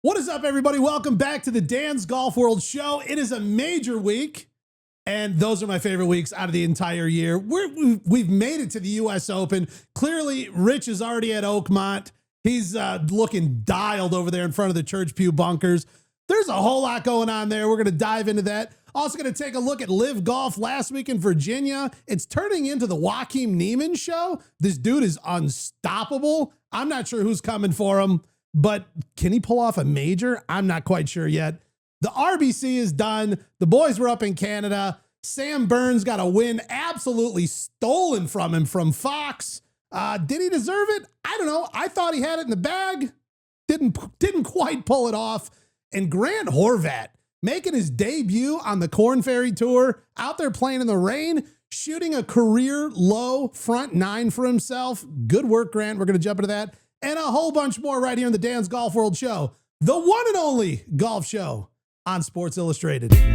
What is up, everybody? Welcome back to the Dan's Golf World Show. It is a major week, and those are my favorite weeks out of the entire year. We've made it to the U.S. Open. Clearly, Rich is already at Oakmont. He's looking dialed over there in front of the Church Pew bunkers. There's a whole lot going on there. We're going to dive into that. Also going to take a look at Live Golf last week in Virginia. It's turning into the Joaquin Niemann show. This dude is unstoppable. I'm not sure who's coming for him, but can he pull off a major? I'm not quite sure yet. The RBC is done. The boys were up in Canada. Sam Burns got a win absolutely stolen from him from Fox. Did he deserve it? I don't know. I thought he had it in the bag. Didn't quite pull it off. And Grant Horvat making his debut on the Korn Ferry Tour, out there playing in the rain, shooting a career low front nine for himself. Good work, Grant. We're going to jump into that and a whole bunch more right here in the Dan's Golf World Show, the one and only golf show on Sports Illustrated. Well,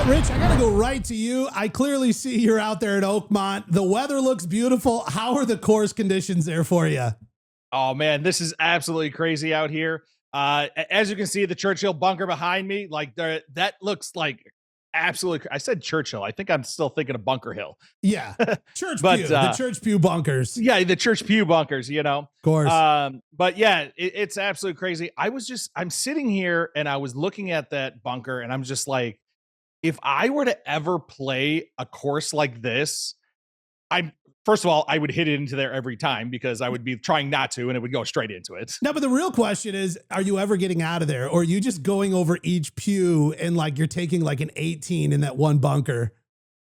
Rich, I got to go right to you. I clearly see you're out there at Oakmont. The weather looks beautiful. How are the course conditions there for you? Oh, man, this is absolutely crazy out here. As you can see, the Churchill bunker behind me, like that looks like absolutely. I said Churchill. I think I'm still thinking of Bunker Hill. Yeah, the Church Pew bunkers. Yeah, the Church Pew bunkers, Of course. But yeah, it's absolutely crazy. I'm sitting here and I was looking at that bunker and I'm just like, if I were to ever play a course like this, first of all, I would hit it into there every time because I would be trying not to, and it would go straight into it. No, but the real question is, are you ever getting out of there? Or are you just going over each pew and like you're taking like an 18 in that one bunker?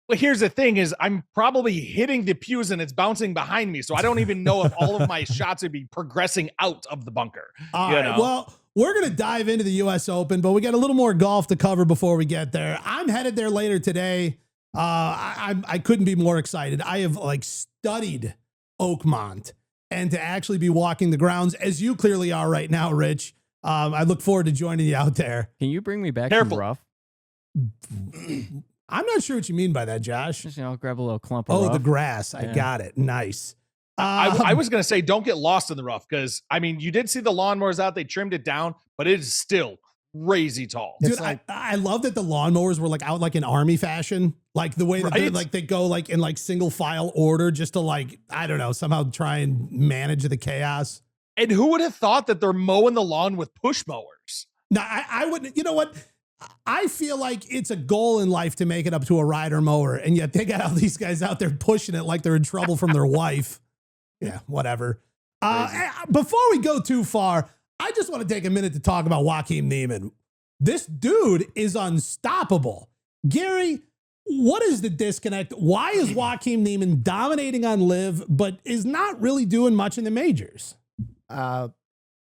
Well, here's the thing is I'm probably hitting the pews and it's bouncing behind me. So I don't even know if all of my shots would be progressing out of the bunker. All right. Well, we're going to dive into the U.S. Open, but we got a little more golf to cover before we get there. I'm headed there later today. I couldn't be more excited. I have like studied Oakmont, and to actually be walking the grounds as you clearly are right now, Rich. I look forward to joining you out there. Can you bring me back some rough? I'm not sure what you mean by that, Josh. Just, I'll grab a little clump of rough. The grass. I got it. Nice. I was going to say, don't get lost in the rough because, I mean, you did see the lawnmowers out. They trimmed it down, but it is still crazy tall. Dude, I love that the lawnmowers were like out like in army fashion, like the way that they go like in like single file order just to like, I don't know, somehow try and manage the chaos. And who would have thought that they're mowing the lawn with push mowers? No, I wouldn't. You know what? I feel like it's a goal in life to make it up to a rider mower, and yet they got all these guys out there pushing it like they're in trouble from their wife. Yeah, whatever. Before we go too far, I just want to take a minute to talk about Joaquin Niemann. This dude is unstoppable. Gary, what is the disconnect? Why is Joaquin Niemann dominating on Live, but is not really doing much in the majors? In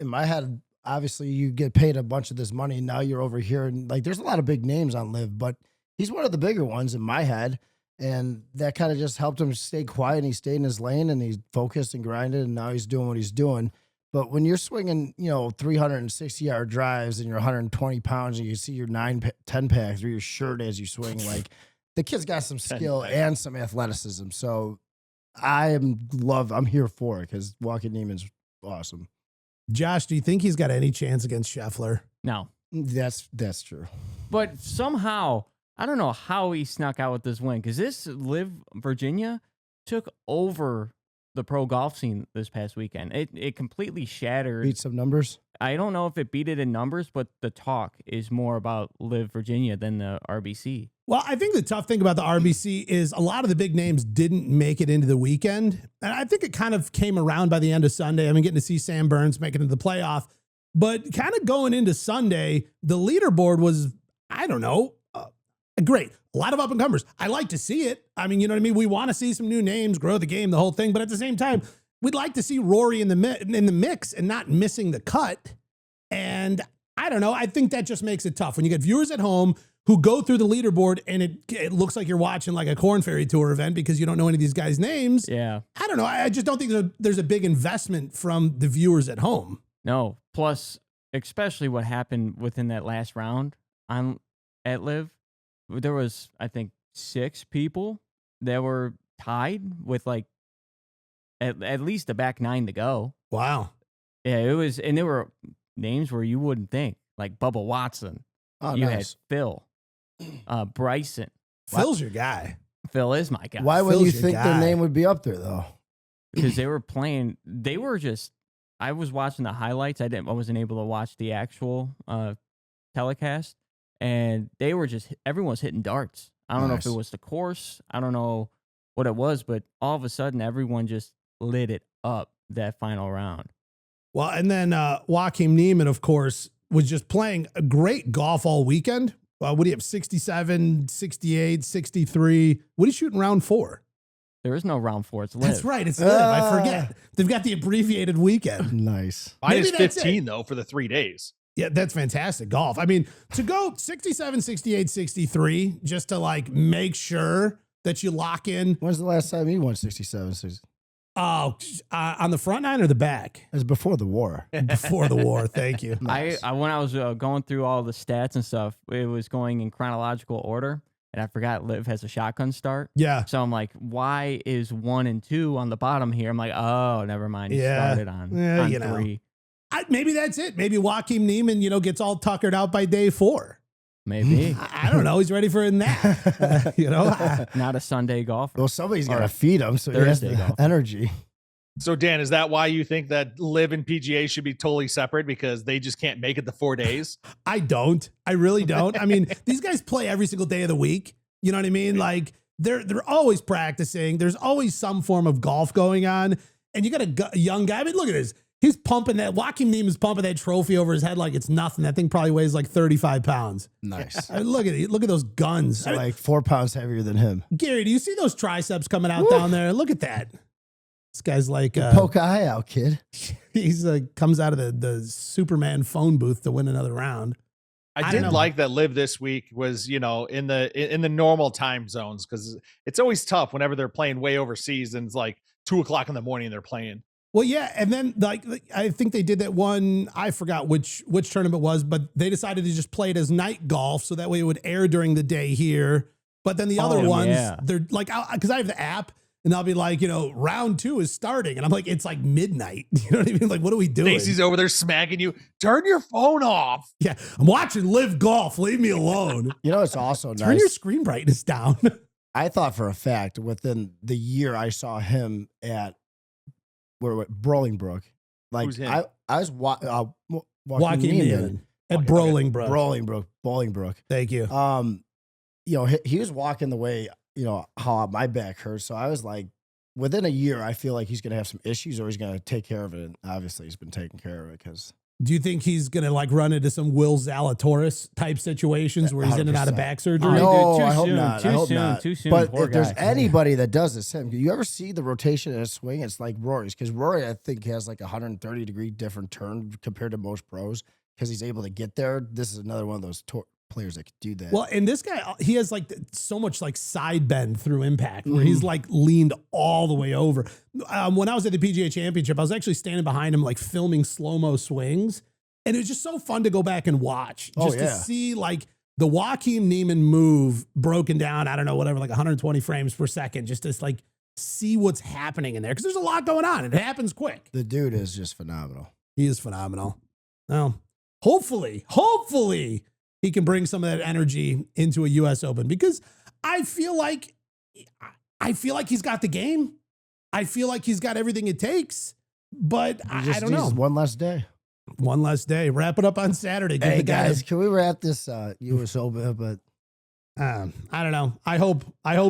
my head, obviously you get paid a bunch of this money. And now you're over here and like, there's a lot of big names on Live, but he's one of the bigger ones in my head. And that kind of just helped him stay quiet, and he stayed in his lane and he focused and grinded, and now he's doing what he's doing. But when you're swinging, 360-yard drives and you're 120 pounds and you see your 10 pack through your shirt as you swing, like the kid's got some skill and some athleticism. So I'm here for it because Joaquin Niemann's awesome. Josh, do you think he's got any chance against Scheffler? No. That's true. But somehow, I don't know how he snuck out with this win, because this Live Virginia took over the pro golf scene this past weekend. It completely shattered. Beat some numbers? I don't know if it beat it in numbers, but the talk is more about Live Virginia than the RBC. Well, I think the tough thing about the RBC is a lot of the big names didn't make it into the weekend. And I think it kind of came around by the end of Sunday. I mean, getting to see Sam Burns make it into the playoff. But kind of going into Sunday, the leaderboard was, I don't know, great. A lot of up-and-comers. I like to see it. I mean, you know what I mean? We want to see some new names, grow the game, the whole thing. But at the same time, we'd like to see Rory in the mix and not missing the cut. And I don't know. I think that just makes it tough when you get viewers at home who go through the leaderboard and it looks like you're watching like a Korn Ferry Tour event because you don't know any of these guys' names. Yeah. I don't know. I just don't think there's a big investment from the viewers at home. No. Plus, especially what happened within that last round at Live, there was, I think, 6 people that were tied with like at least the back 9 to go. Wow. Yeah, it was, and there were names where you wouldn't think, like Bubba Watson. Oh, You nice. had Phil, Bryson. Phil's your guy. Phil is my guy. Why would Phil's you your think guy. their name would be up there though? Because they were playing. They were just. I was watching the highlights. I wasn't able to watch the actual telecast, and they were just. Everyone was hitting darts. I don't know if it Nice. was the course. I don't know what it was, but all of a sudden, everyone just lit it up that final round. Well, and then Joaquin Niemann, of course, was just playing a great golf all weekend. What do you have? 67, 68, 63. What are you shooting round 4? There is no round 4. It's live. That's right. It's live. I forget. They've got the abbreviated weekend. Nice. Minus Maybe that's 15 though for the 3 days. Yeah, that's fantastic golf. I mean, to go 67, 68, 63, just to like make sure that you lock in. When's the last time you won 67? Oh, on the front 9 or the back? It was before the war. Before the war. Thank you. Nice. I when I was going through all the stats and stuff, it was going in chronological order, and I forgot Liv has a shotgun start. Yeah. So I'm like, why is 1 and 2 on the bottom here? I'm like, oh, never mind. He Yeah. started on, Yeah, on you know. 3. Maybe that's it. Maybe Joaquin Niemann, gets all tuckered out by day 4. Maybe. I don't know. He's ready for a nap. Not a Sunday golfer. Well, somebody's got Or to feed him, so he has Thursday the golf. energy. So Dan, is that why you think that Live and PGA should be totally separate because they just can't make it the 4 days? I don't. I really don't. I mean, these guys play every single day of the week. You know what I mean? Like they're always practicing. There's always some form of golf going on. And you got a young guy. I mean, look at this. He's pumping that. Joaquin Niemann's pumping that trophy over his head like it's nothing. That thing probably weighs like 35 pounds. Nice. I mean, look at it. Look at those guns. I mean, Like 4 pounds heavier than him. Gary, do you see those triceps coming out down there? Look at that. This guy's like Poke a eye out, kid. he's comes out of the Superman phone booth to win another round. I don't did know. like that Live this week was, in the normal time zones because it's always tough whenever they're playing way overseas and it's like 2:00 in the morning they're playing. Well, yeah, and then like I think they did that one. I forgot which tournament it was, but they decided to just play it as night golf, so that way it would air during the day here. But then the other ones, yeah. they're like, because I have the app, and I'll be like, round 2 is starting, and I'm like, it's like midnight. You know what I mean? Like, what are we doing? Stacey's over there smacking you. Turn your phone off. Yeah, I'm watching Live Golf. Leave me alone. You know, it's also Turn your nice. screen brightness down. I thought for a fact within the year I saw him at Bolingbrook. Like Who's him? I was Joaquin Joaquin Niemann at Okay. Bolingbrook. Thank you. He was walking the way, how my back hurts. So I was like, within a year, I feel like he's going to have some issues or he's going to take care of it. And obviously he's been taking care of it because Do you think he's going to like run into some Will Zalatoris type situations where he's in and out of 100%. back surgery? Oh, No, dude, too I hope soon, not. Too I hope soon. not. Too soon. But Poor if there's guy. anybody that does this, him. You ever see the rotation in his swing? It's like Rory's because Rory, I think, has like a 130-degree different turn compared to most pros because he's able to get there. This is another one of those players that could do that. Well, and this guy, he has like so much like side bend through impact where he's like leaned all the way over. When I was at the PGA Championship, I was actually standing behind him, like filming slow-mo swings. And it was just so fun to go back and watch just to see like the Joaquin Niemann move broken down. I don't know, whatever, like 120 frames per second, just to like see what's happening in there. Cause there's a lot going on. It happens quick. The dude is just phenomenal. He is phenomenal. Well, hopefully he can bring some of that energy into a US Open because I feel like he's got the game. I feel like he's got everything it takes, but I don't know. One less day. One less day. Wrap it up on Saturday. Give Hey the guys. guys, can we wrap this US Open? But I don't know. I hope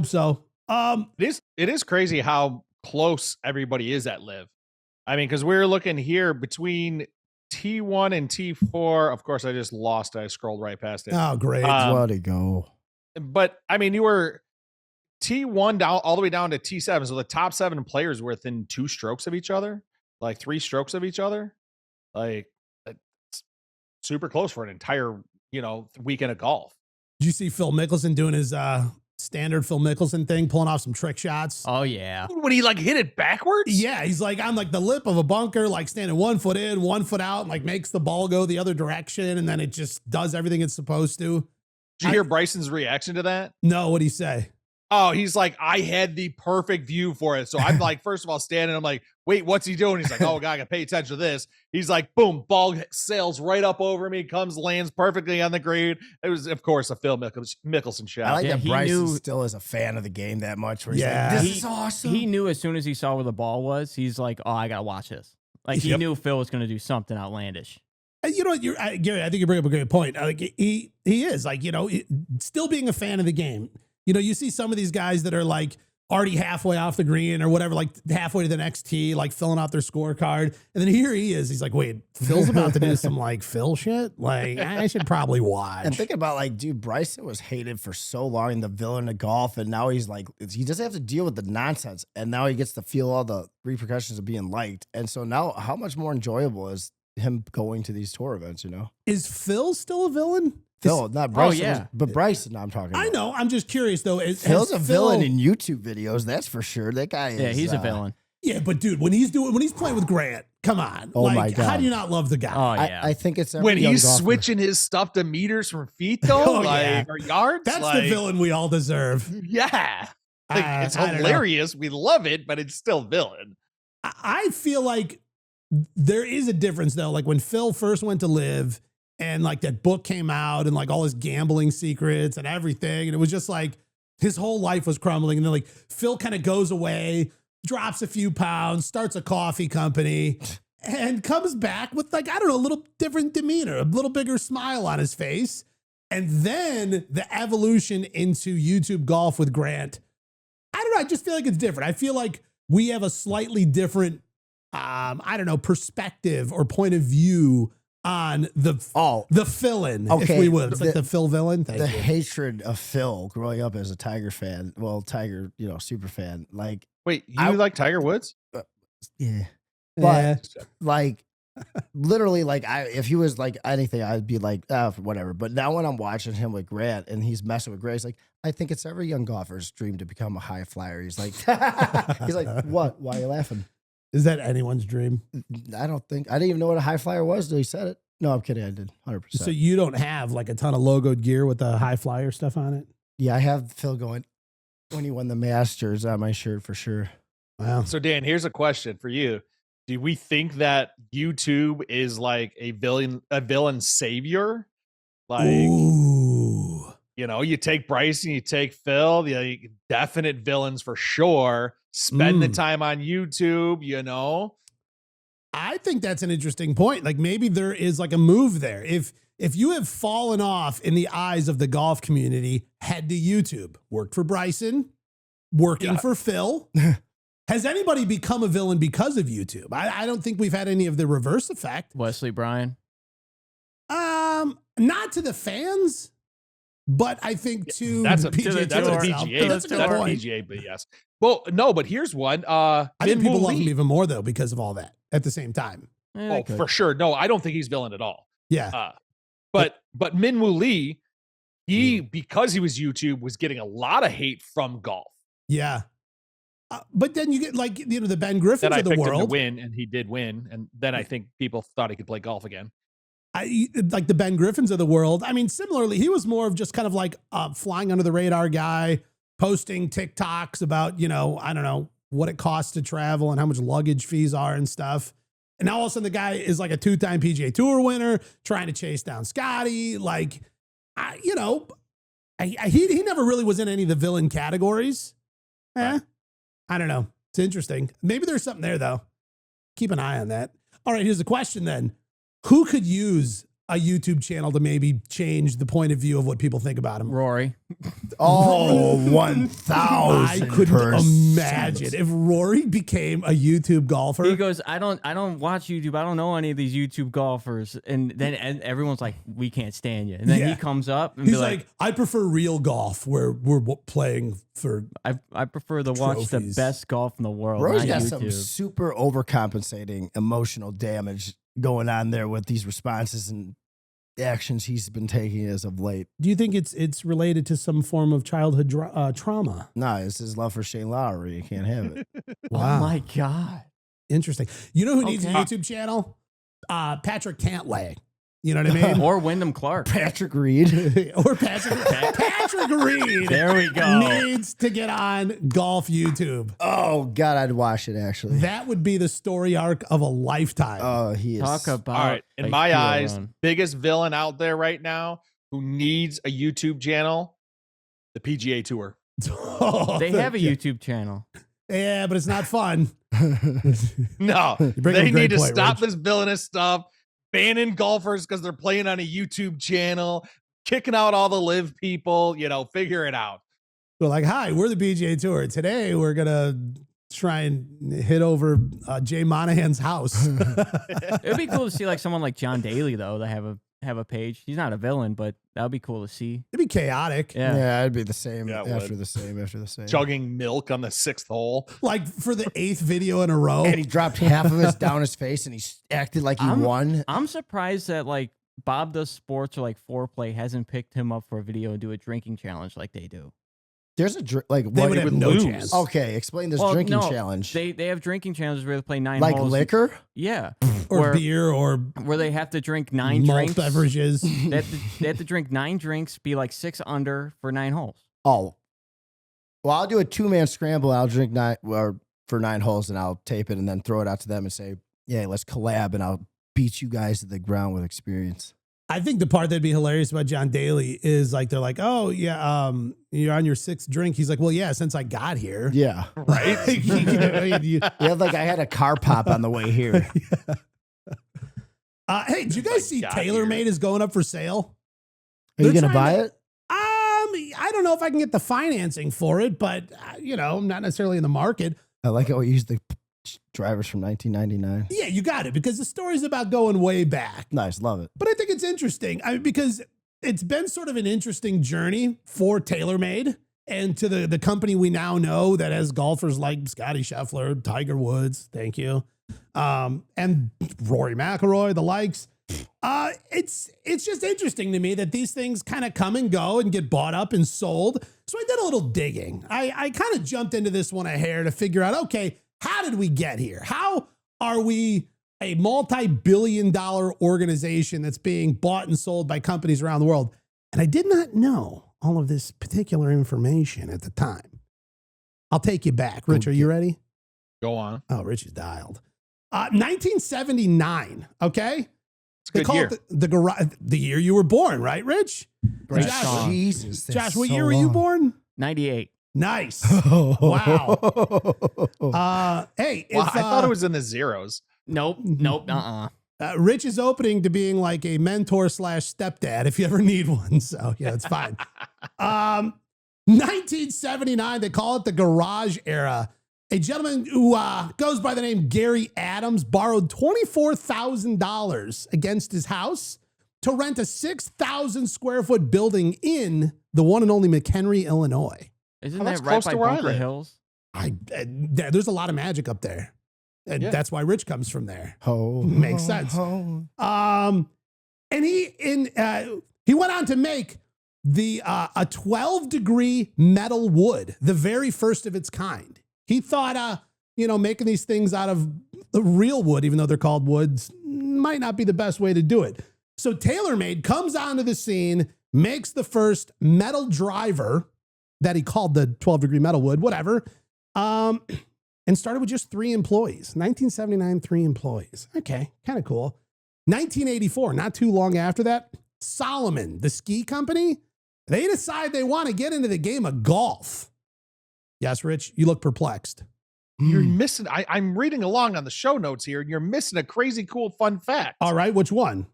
so. It is crazy how close everybody is at Live. I mean, because we're looking here between T1 and T4. Of course, I just lost. I scrolled right past it. Oh, great. let it go. But I mean, you were T1 down all the way down to T7. So the top 7 players were within 2 strokes of each other, like 3 strokes of each other. Like it's super close for an entire, weekend of golf. Did you see Phil Mickelson doing his standard Phil Mickelson thing, pulling off some trick shots? Oh, yeah. When he like hit it backwards? Yeah, he's like on like the lip of a bunker, like standing 1 foot in, 1 foot out, and like makes the ball go the other direction, and then it just does everything it's supposed to. Did you hear Bryson's reaction to that? No, what'd he say? Oh, he's like, I had the perfect view for it. So I'm like, first of all, standing, I'm like, wait, what's he doing? He's like, oh, God, I got to pay attention to this. He's like, boom, ball sails right up over me, lands perfectly on the green. It was, of course, a Phil Mickelson shot. I like Yeah, that he Bryson knew- still is a fan of the game that much. Where he's Yeah. like, this is awesome. He knew as soon as he saw where the ball was, he's like, oh, I got to watch this. Like, he Yep. knew Phil was going to do something outlandish. You know what, Gary, I think you bring up a great point. Like he is like, still being a fan of the game. You see some of these guys that are like already halfway off the green or whatever, like halfway to the next tee, like filling out their scorecard. And then here he is. He's like, wait, Phil's about to do some like Phil shit. Like I should probably watch. And thinking about like, dude, Bryson was hated for so long, the villain of golf, and now he's like, he doesn't have to deal with the nonsense, and now he gets to feel all the repercussions of being liked. And so now, how much more enjoyable is him going to these tour events? Is Phil still a villain? Phil, not Bryson, yeah. but Bryson. I'm talking about. I know. I'm just curious though. Phil's a villain in YouTube videos, that's for sure. That guy is. Yeah, he's a villain. Yeah, but dude, when he's playing with Grant, come on. Oh, my God. How do you not love the guy? Oh, yeah. I think it's every When young he's golfer. switching his stuff to meters from feet, though, Oh, like, yeah. or yards. That's like, the villain we all deserve. Yeah. Like, it's I don't know. hilarious. We love it, but it's still villain. I feel like there is a difference though. Like when Phil first went to live and like that book came out and like all his gambling secrets and everything. And it was just like his whole life was crumbling. And then like Phil kind of goes away, drops a few pounds, starts a coffee company and comes back with like, I don't know, a little different demeanor, a little bigger smile on his face. And then the evolution into YouTube golf with Grant. I don't know. I just feel like it's different. I feel like we have a slightly different perspective or point of view on the fill-in, if Okay, we would. It's like the Phil villain. Thank the you. hatred of Phil growing up as a Tiger fan. Well, Tiger, super fan. Like, Wait, you I- like Tiger Woods? yeah. Yeah. But like, literally, like, if he was like anything, I'd be like, whatever. But now when I'm watching him with Grant and he's messing with Grant, he's like, I think it's every young golfer's dream to become a high flyer. He's like, what? Why are you laughing? Is that anyone's dream? I didn't even know what a high flyer was till he said it. No, I'm kidding. I did 100%. So you don't have like a ton of logoed gear with the high flyer stuff on it? Yeah, I have Phil going when he won the Masters on my shirt for sure. Wow. So, Dan, here's a question for you. Do we think that YouTube is like a villain savior? Like, Ooh. you take Bryson, you take Phil, the definite villains for sure. Spend the time on YouTube, I think that's an interesting point. Like maybe there is like a move there. If you have fallen off in the eyes of the golf community, head to YouTube. Worked for Bryson, working for Phil. Has anybody become a villain because of YouTube? I don't think we've had any of the reverse effect. Wesley Bryan. Not to the fans, but I think to that's a the PGA that's a Tour itself. PGA. That's a good That's a point. PGA, but yes. Well, no, but here's one. I think Min people Woo love him Lee. even more though because of all that at the same time. Oh, for sure. No, I don't think he's villain at all. Yeah. But Min Woo Lee, because he was YouTube, was getting a lot of hate from golf. Yeah. But then you get like, the Ben Griffins That I of the picked him to world. win, and he did win. And then I think people thought he could play golf again. Like the Ben Griffins of the world. I mean, similarly, he was more of just kind of like a flying under the radar guy, posting TikToks about, I don't know what it costs to travel and how much luggage fees are and stuff. And now all of a sudden the guy is like a 2-time PGA Tour winner trying to chase down Scottie. Like, he never really was in any of the villain categories. Right. I don't know. It's interesting. Maybe there's something there though. Keep an eye on that. All right, here's a question then. Who could use a YouTube channel to maybe change the point of view of what people think about him? Rory. Oh, 1,000%. I couldn't imagine if Rory became a YouTube golfer. He goes, I don't watch YouTube. I don't know any of these YouTube golfers. And then everyone's like, we can't stand you. And then he comes up and He's be like, I prefer real golf where we're playing for. I prefer to watch the trophies. best golf in the world. Rory's not got YouTube. some super overcompensating emotional damage going on there with these responses and actions he's been taking as of late. Do you think it's related to some form of childhood trauma? No, it's his love for Shane Lowry. You can't have it. Oh my God. Interesting. You know who needs a Okay. YouTube channel? Patrick Cantlay. You know what I mean? Or Wyndham Clark. Patrick Reed. Or Patrick Reed. There we go. Needs to get on golf YouTube. Oh, God, I'd watch it, actually. That would be the story arc of a lifetime. Oh, he is. Talk about. All right. In a my hero eyes, run. biggest villain out there right now who needs a YouTube channel, the PGA Tour. Oh, They have a YouTube channel. Yeah, but it's not fun. No, bring up a they great need to point, stop Rich. this villainous stuff, banning golfers because they're playing on a YouTube channel, kicking out all the live people, figure it out. We're like, hi, we're the PGA Tour. Today, we're going to try and hit over Jay Monahan's house. It would be cool to see like someone like John Daly though that have a page. He's not a villain, but that would be cool to see. It'd be chaotic. Yeah. Yeah, it'd be the same Yeah, it after would. the same. Chugging milk on the 6th hole. Like for the 8th video in a row. And he dropped half of his down his face and he acted like he won. I'm surprised that like Bob Does Sports or like Foreplay hasn't picked him up for a video and do a drinking challenge like they do. There's a They would have no lose. chance. Okay, explain this Well, drinking no, challenge. They have drinking challenges where they play 9 Like holes. liquor? Yeah. Or where, beer or where they have to drink 9 malt drinks. beverages. They have to drink 9 drinks, be like 6 under for 9 holes. Oh. Well, I'll do a 2-man scramble. I'll drink 9 for 9 holes and I'll tape it and then throw it out to them and say, yeah, let's collab and I'll beat you guys to the ground with experience. I think the part that'd be hilarious about John Daly is like, they're like, oh, yeah, you're on your 6th drink. He's like, well, yeah, since I got here. Yeah. Right? Yeah, like I had a car pop on the way here. Hey, did you guys see got TaylorMade is going up for sale? Are you They're going to trying buy to- it? I don't know if I can get the financing for it, but, I'm not necessarily in the market. I like how we use the drivers from 1999. Yeah, you got it, because the story's about going way back. Nice. Love it. But I think it's interesting because it's been sort of an interesting journey for TaylorMade and to the company we now know that has golfers like Scottie Scheffler, Tiger Woods, thank you, and Rory McIlroy, the likes. It's just interesting to me that these things kind of come and go and get bought up and sold. So I did a little digging. I kind of jumped into this one a hair to figure out, okay, how did we get here? How are we a multi-billion-dollar organization that's being bought and sold by companies around the world? And I did not know all of this particular information at the time. I'll take you back. Rich, are you ready? Go on. Oh, Rich is dialed. 1979, okay? It's a good year. The year you were born, right, Rich? Great Josh, song. Jesus. that's Josh, what so year were you long. born? 98. Nice. Wow. Hey, Wow, if, I thought it was in the zeros. Nope. Rich is opening to being like a mentor / stepdad if you ever need one. So yeah, it's fine. 1979, they call it the garage era. A gentleman who goes by the name Gary Adams borrowed $24,000 against his house to rent a 6,000 square foot building in the one and only McHenry, Illinois. Isn't Oh, that that's right close by to where I Bunker live. Hills? There's a lot of magic up there. And Yeah. that's why Rich comes from there. Oh, Makes sense. oh. And he went on to make the a 12-degree metal wood, the very first of its kind. He thought, making these things out of the real wood, even though they're called woods, might not be the best way to do it. So TaylorMade comes onto the scene, makes the first metal driver that he called the 12-degree metal wood, whatever, and started with just 3 employees. 1979, 3 employees. Okay, kind of cool. 1984, not too long after that, Solomon, the ski company, they decide they want to get into the game of golf. Yes, Rich, you look perplexed. You're missing. I'm reading along on the show notes here, and you're missing a crazy cool fun fact. All right, which one?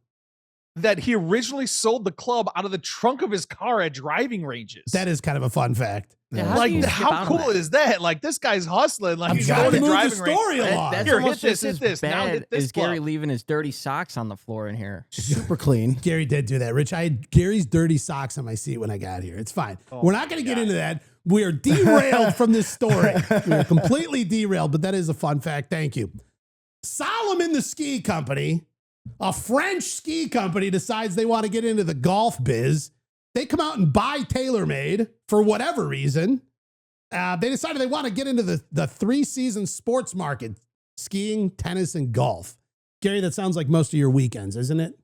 That he originally sold the club out of the trunk of his car at driving ranges. That is kind of a fun fact. Yeah, how do you skip out how on cool that? is that? Like, this guy's hustling. Like, I'm he's trying going to to move the driving range. story along. That's Here, almost hit this, just hit as this. Now bad hit this as Gary club. leaving his dirty socks on the floor in here. Super clean. Gary did do that. Rich, I had Gary's dirty socks on my seat when I got here. It's fine. Oh We're not going to get into that. We are derailed from this story. We are completely derailed, but that is a fun fact. Thank you. Solomon, the ski company, a French ski company, decides they want to get into the golf biz. They come out and buy TaylorMade for whatever reason. They decided they want to get into the 3-season sports market, skiing, tennis, and golf. Gary, that sounds like most of your weekends, isn't it?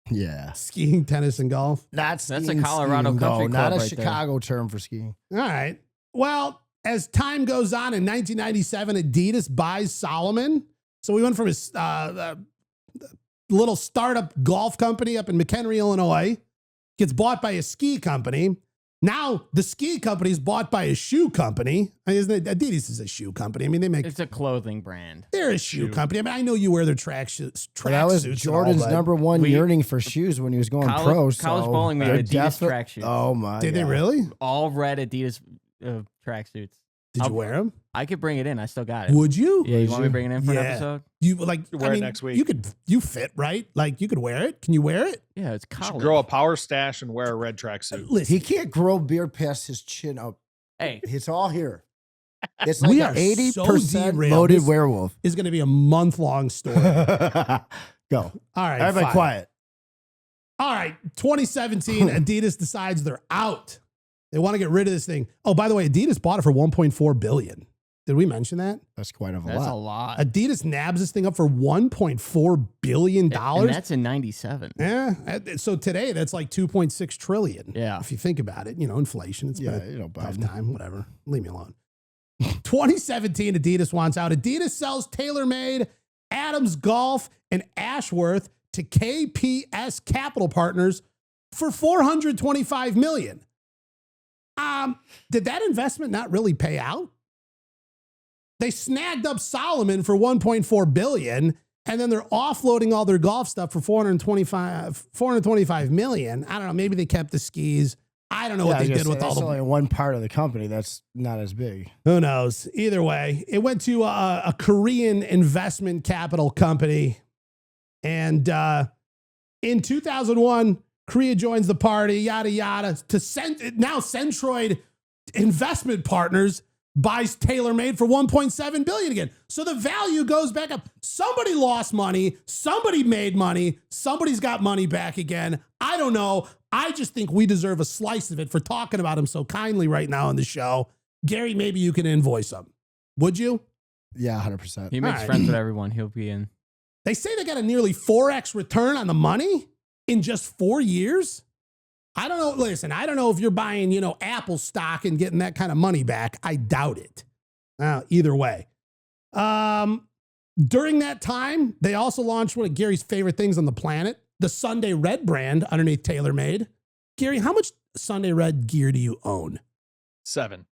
Yeah. Skiing, tennis, and golf. That's a skiing, Colorado skiing, country though, club not a right there. Chicago term for skiing. All right. Well, as time goes on, in 1997, Adidas buys Salomon. So we went from a little startup golf company up in McHenry, Illinois, gets bought by a ski company. Now the ski company is bought by a shoe company. I mean, isn't it? Adidas is a shoe company. I mean, It's a clothing brand. they're a shoe company. I mean, I know you wear their track suits. That was Jordan's number one yearning for shoes when he was going pro. College bowling made Adidas tracksuits. Oh my! Did they really? All red Adidas tracksuits. Did you wear them? I could bring it in. I still got it. Would you? Yeah, you want me to bring it in for an episode? You like wear it next week. You fit, right? Like you could wear it. Can you wear it? Yeah, it's You should college. grow a power stash and wear a red tracksuit. Listen, He can't grow beard past his chin up. Hey, It's all here. It's We like are an 80% so derailed. loaded This- werewolf. is going to be a month-long story. All Go. right, Everybody fine. quiet. All right, 2017, Adidas decides they're out. They want to get rid of this thing. Oh, by the way, Adidas bought it for $1.4 billion. Did we mention that? That's quite a that's a lot. lot. Adidas nabs this thing up for $1.4 billion. And that's in 97. Yeah. So today, that's like $2.6 trillion. Yeah. If you think about it, inflation. It's Yeah, been a tough Biden. time. Whatever. Leave me alone. 2017, Adidas wants out. Adidas sells TaylorMade, Adams Golf, and Ashworth to KPS Capital Partners for $425 million. Did that investment not really pay out? They snagged up Salomon for $1.4 billion, and then they're offloading all their golf stuff for $425 million. I don't know. Maybe they kept the skis. I don't know what they did with all that's the. only one part of the company that's not as big. Who knows? Either way, it went to a Korean investment capital company, and in 2001, Korea joins the party. Yada yada. Now Centroid Investment Partners buys TaylorMade for $1.7 billion again. So the value goes back up. Somebody lost money. Somebody made money. Somebody's got money back again. I don't know. I just think we deserve a slice of it for talking about him so kindly right now on the show. Gary, maybe you can invoice him. Would you? Yeah, 100%. He makes All right. friends with everyone. He'll be in. They say they got a nearly 4x return on the money in just 4 years. I don't know. Listen, I don't know if you're buying, Apple stock and getting that kind of money back. I doubt it. Either way. During that time, they also launched one of Gary's favorite things on the planet, the Sunday Red brand underneath TaylorMade. Gary, how much Sunday Red gear do you own? 7.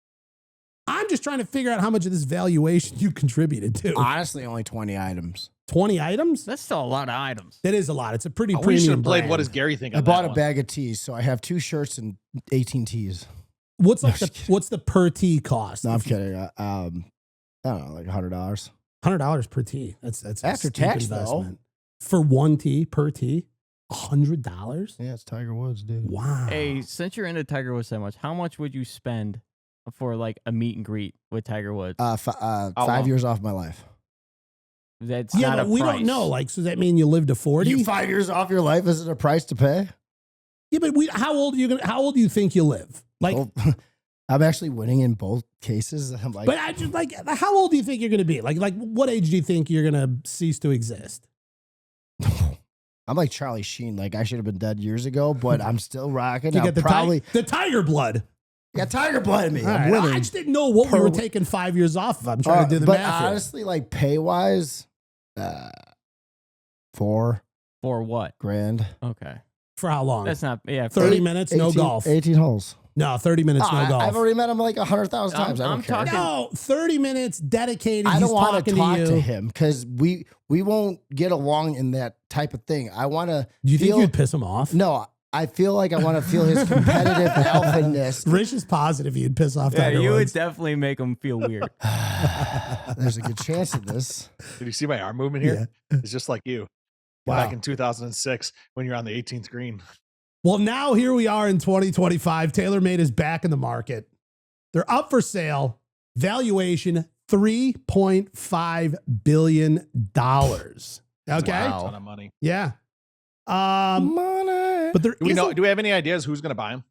I'm just trying to figure out how much of this valuation you contributed to. Honestly, only 20 items. 20 items? That's still a lot of items. That is a lot. It's a pretty We should premium have played brand. What Does Gary Think? I on bought that a one. bag of tees, so I have 2 shirts and 18 tees. What's like No, what's the per tee cost? No, I'm kidding. I don't know, like $100. $100 per tee. That's a After steep tax, though. investment. For one tee per tee, $100. Yeah, it's Tiger Woods, dude. Wow. Hey, since you're into Tiger Woods so much, how much would you spend for like a meet and greet with Tiger Woods? 5 years off my life. That's yeah, not but a we price. don't know. Like, so does that mean you live to 40? You 5 years off your life isn't a price to pay? Yeah, but how old do you think you live? Like, Well, I'm actually winning in both cases. I'm like, but I just like, how old do you think you're going to be? Like, what age do you think you're going to cease to exist? I'm like Charlie Sheen. Like I should have been dead years ago, but I'm still rocking. You I'll get the probably the tiger blood. got Tiger blood in me. All I'm right. winning. I just didn't know what we Per- were taking 5 years off of. I'm trying to do the but math here. honestly, like pay wise, $4 For what? grand. Okay. For how long? That's not, yeah. 30 minutes, no 18 golf. 18 holes. No, 30 minutes, no golf. I've already met him like 100,000 times. I don't I'm care. talking- No, 30 minutes dedicated. I He's don't want to talking talk you. to him because we won't get along in that type of thing. I want to. Do you think feel, you'd piss him off? No, I feel like I want to feel his competitive alphaness. Rich is positive you'd piss off Yeah, Tiger you would Woods. definitely make him feel weird. There's a good chance of this. Did you see my arm movement here? It's just like you. Wow. Back in 2006 when you're on the 18th green. Well, now here we are in 2025. TaylorMade is back in the market. They're up for sale. Valuation $3.5 billion. Okay. A ton of money. Yeah. Money. But there Do we know? isn't- Do we have any ideas who's going to buy them?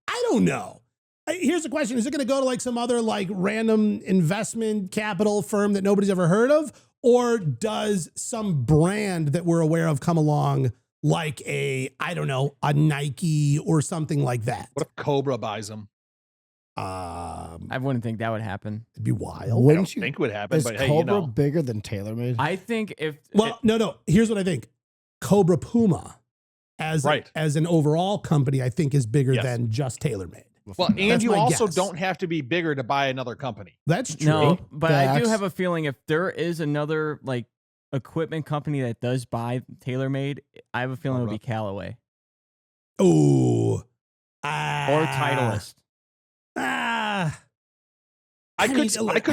I don't know. Here's the question. Is it going to go to like some other like random investment capital firm that nobody's ever heard of? Or does some brand that we're aware of come along like a Nike or something like that? What if Cobra buys them? I wouldn't think that would happen. It'd be wild. I don't Wouldn't you? think would happen, Is but Cobra hey, you know. bigger than TaylorMade? I think if Well, no. Here's what I think. Cobra Puma as an overall company, I think is bigger than just TaylorMade. Well, and That's you my also guess. don't have to be bigger to buy another company. That's true. no, but I do Facts. have a feeling if there is another like equipment company that does buy TaylorMade, I have a feeling it'll be Callaway Ooh. or Titleist. I could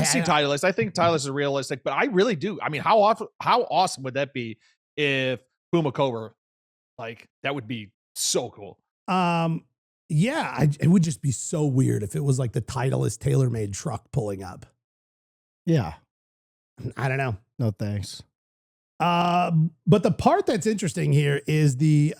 see Titleist. I think Titleist is realistic, but I really do. I mean, how awesome would that be if Puma Cobra, like that would be so cool. Yeah, it would just be so weird if it was like the Titleist TaylorMade truck pulling up. Yeah. I don't know. No thanks. But the part that's interesting here is the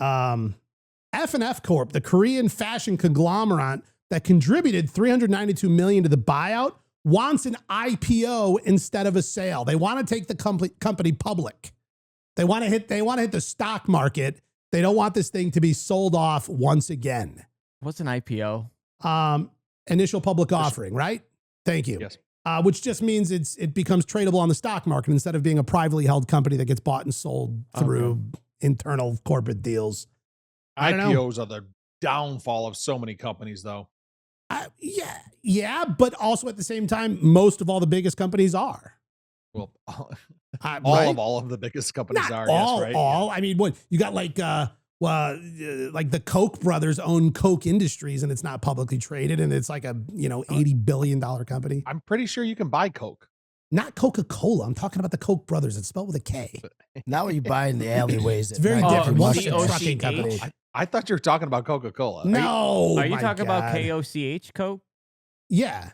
F&F Corp, the Korean fashion conglomerate that contributed $392 million to the buyout, wants an IPO instead of a sale. They want to take the company public. They want to hit the stock market. They don't want this thing to be sold off once again. What's an IPO? Initial public offering, right? Thank you. Yes. Which just means it becomes tradable on the stock market instead of being a privately held company that gets bought and sold through internal corporate deals. IPOs are the downfall of so many companies, though. Yeah, but also at the same time, most of all the biggest companies are. Well, Right? all of the biggest companies Not are. all, yes, right? all. I mean, what you got like the Koch brothers own Koch Industries and it's not publicly traded and it's like a $80 billion company. I'm pretty sure you can buy Coke. Not Coca-Cola. I'm talking about the Koch brothers. It's spelled with a K. Not what you buy in the alleyways. It's very different. Oh, One's a COCH? trucking company. I thought you were talking about Coca-Cola. No. Are you my talking about God. KOCH Coke? Yeah.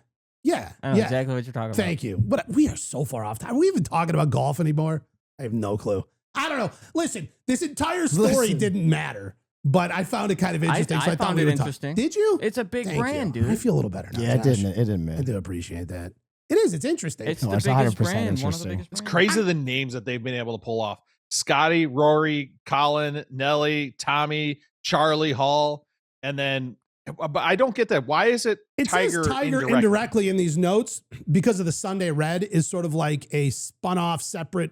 I know exactly what you're talking about. Thank you. But we are so far off time. Are we even talking about golf anymore? I have no clue. I don't know. Listen, this entire story didn't matter, but I found it kind of interesting. I found it interesting. Did you? It's a big Thank brand, you. dude. I feel a little better now. Yeah, it Josh. didn't, I man. do appreciate that. It is. It's interesting. It's No, the it's biggest 100% brand. One of the interesting. biggest It's brands. crazy the names that they've been able to pull off. Scottie, Rory, Colin, Nelly, Tommy, Charlie Hall, and then, but I don't get that. Why is it Tiger, says Tiger indirectly in these notes because of the Sunday Red is sort of like a spun off separate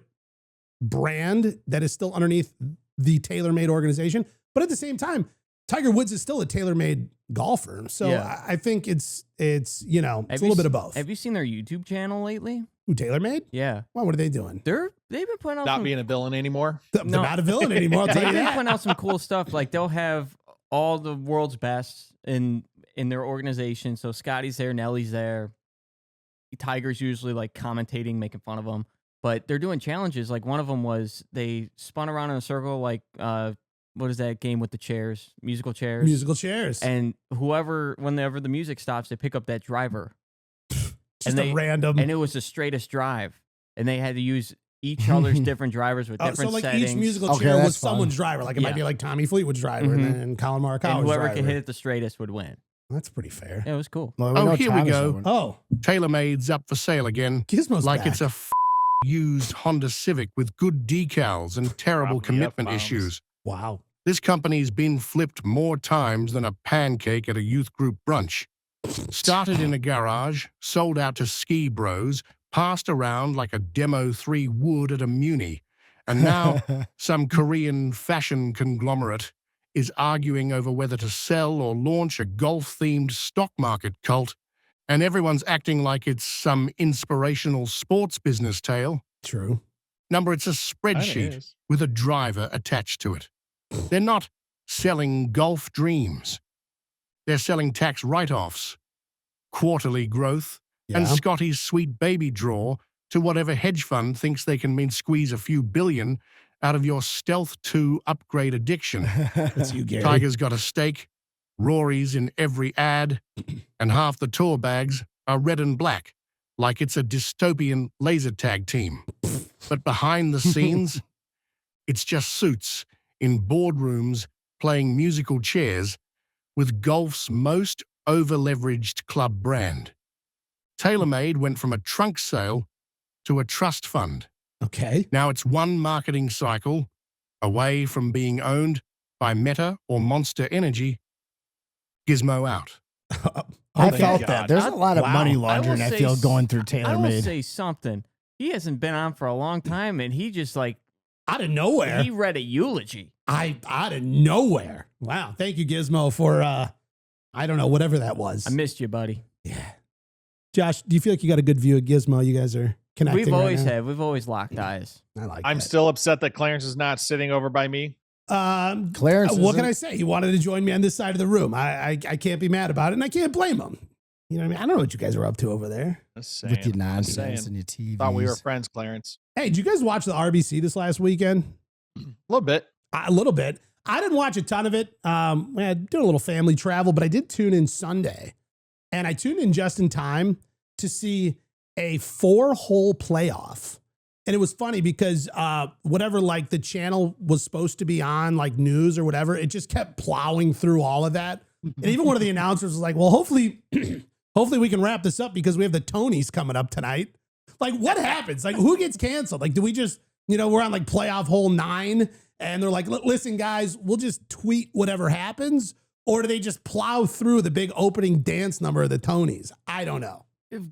brand that is still underneath the TaylorMade organization. But at the same time, Tiger Woods is still a TaylorMade golfer. So Yeah. I think it's a little bit of both. Have you seen their YouTube channel lately? Who, TaylorMade? Yeah. Well, what are they doing? They've been putting out not some, being a villain anymore. They're No. not a villain anymore. I'll tell they've you been that. putting out some cool stuff. Like they'll have all the world's best in their organization. So Scottie's there, Nelly's there. Tiger's usually like commentating, making fun of them. But they're doing challenges. Like one of them was they spun around in a circle like what is that game with the chairs? Musical chairs. Musical chairs. And whenever the music stops, they pick up that driver. Just a random. And it was the straightest drive. And they had to use each other's different drivers with different so like settings. each musical Okay, chair was that's fun. someone's driver. Like it might Yeah. be like Tommy Fleetwood's driver and then Colin Morikawa's and whoever driver. could hit it the straightest would win. That's pretty fair. Yeah, it was cool. Well, Oh, know here we Thomas go. won. Oh, TaylorMade's up for sale again, Gizmo's like back. it's a used Honda Civic with good decals and terrible Drop me commitment F-bombs. issues. Wow. This company's been flipped more times than a pancake at a youth group brunch. Started in a garage, sold out to ski bros, passed around like a Demo 3 would at a Muni, and now some Korean fashion conglomerate is arguing over whether to sell or launch a golf-themed stock market cult, and everyone's acting like it's some inspirational sports business tale. True. Number, it's a Kinda spreadsheet is. with a driver attached to it. They're not selling golf dreams. They're selling tax write-offs, quarterly growth, Yeah. and Scottie's sweet baby draw to whatever hedge fund thinks they can squeeze a few billion out of your Stealth 2 upgrade addiction. That's you, Gary. Tiger's got a stake, Rory's in every ad, and half the tour bags are red and black, like it's a dystopian laser tag team. But behind the scenes, it's just suits in boardrooms playing musical chairs with golf's most over-leveraged club brand. TaylorMade went from a trunk sale to a trust fund. Okay. Now it's one marketing cycle away from being owned by Meta or Monster Energy. Gizmo out. I Okay. felt God. that. There's a lot of Wow. money I will laundering, I say feel, s- going through I will TaylorMade. say something. He hasn't been on for a long time, and he just like Out of nowhere. he read a eulogy. Out of nowhere. Wow. Thank you, Gizmo, for I don't know, whatever that was. I missed you, buddy. Yeah. Josh, do you feel like you got a good view of Gizmo? You guys are connecting. We've always right now? had. We've always locked eyes. I like I'm that. still upset that Clarence is not sitting over by me. Clarence, what can I say? He wanted to join me on this side of the room. I can't be mad about it, and I can't blame him. You know what I mean? I don't know what you guys are up to over there. Just with your saying. nonsense saying. and your TV? Thought we were friends, Clarence. Hey, did you guys watch the RBC this last weekend? A little bit. A little bit. I didn't watch a ton of it. I did a little family travel, but I did tune in Sunday. And I tuned in just in time to see a 4-hole playoff. And it was funny because whatever, like, the channel was supposed to be on, like news or whatever, it just kept plowing through all of that. And even one of the announcers was like, well, hopefully we can wrap this up because we have the Tonys coming up tonight. Like, what happens? Like, who gets canceled? Like, do we just, we're on like playoff hole 9 and they're like, listen, guys, we'll just tweet whatever happens. Or do they just plow through the big opening dance number of the Tonys? I don't know.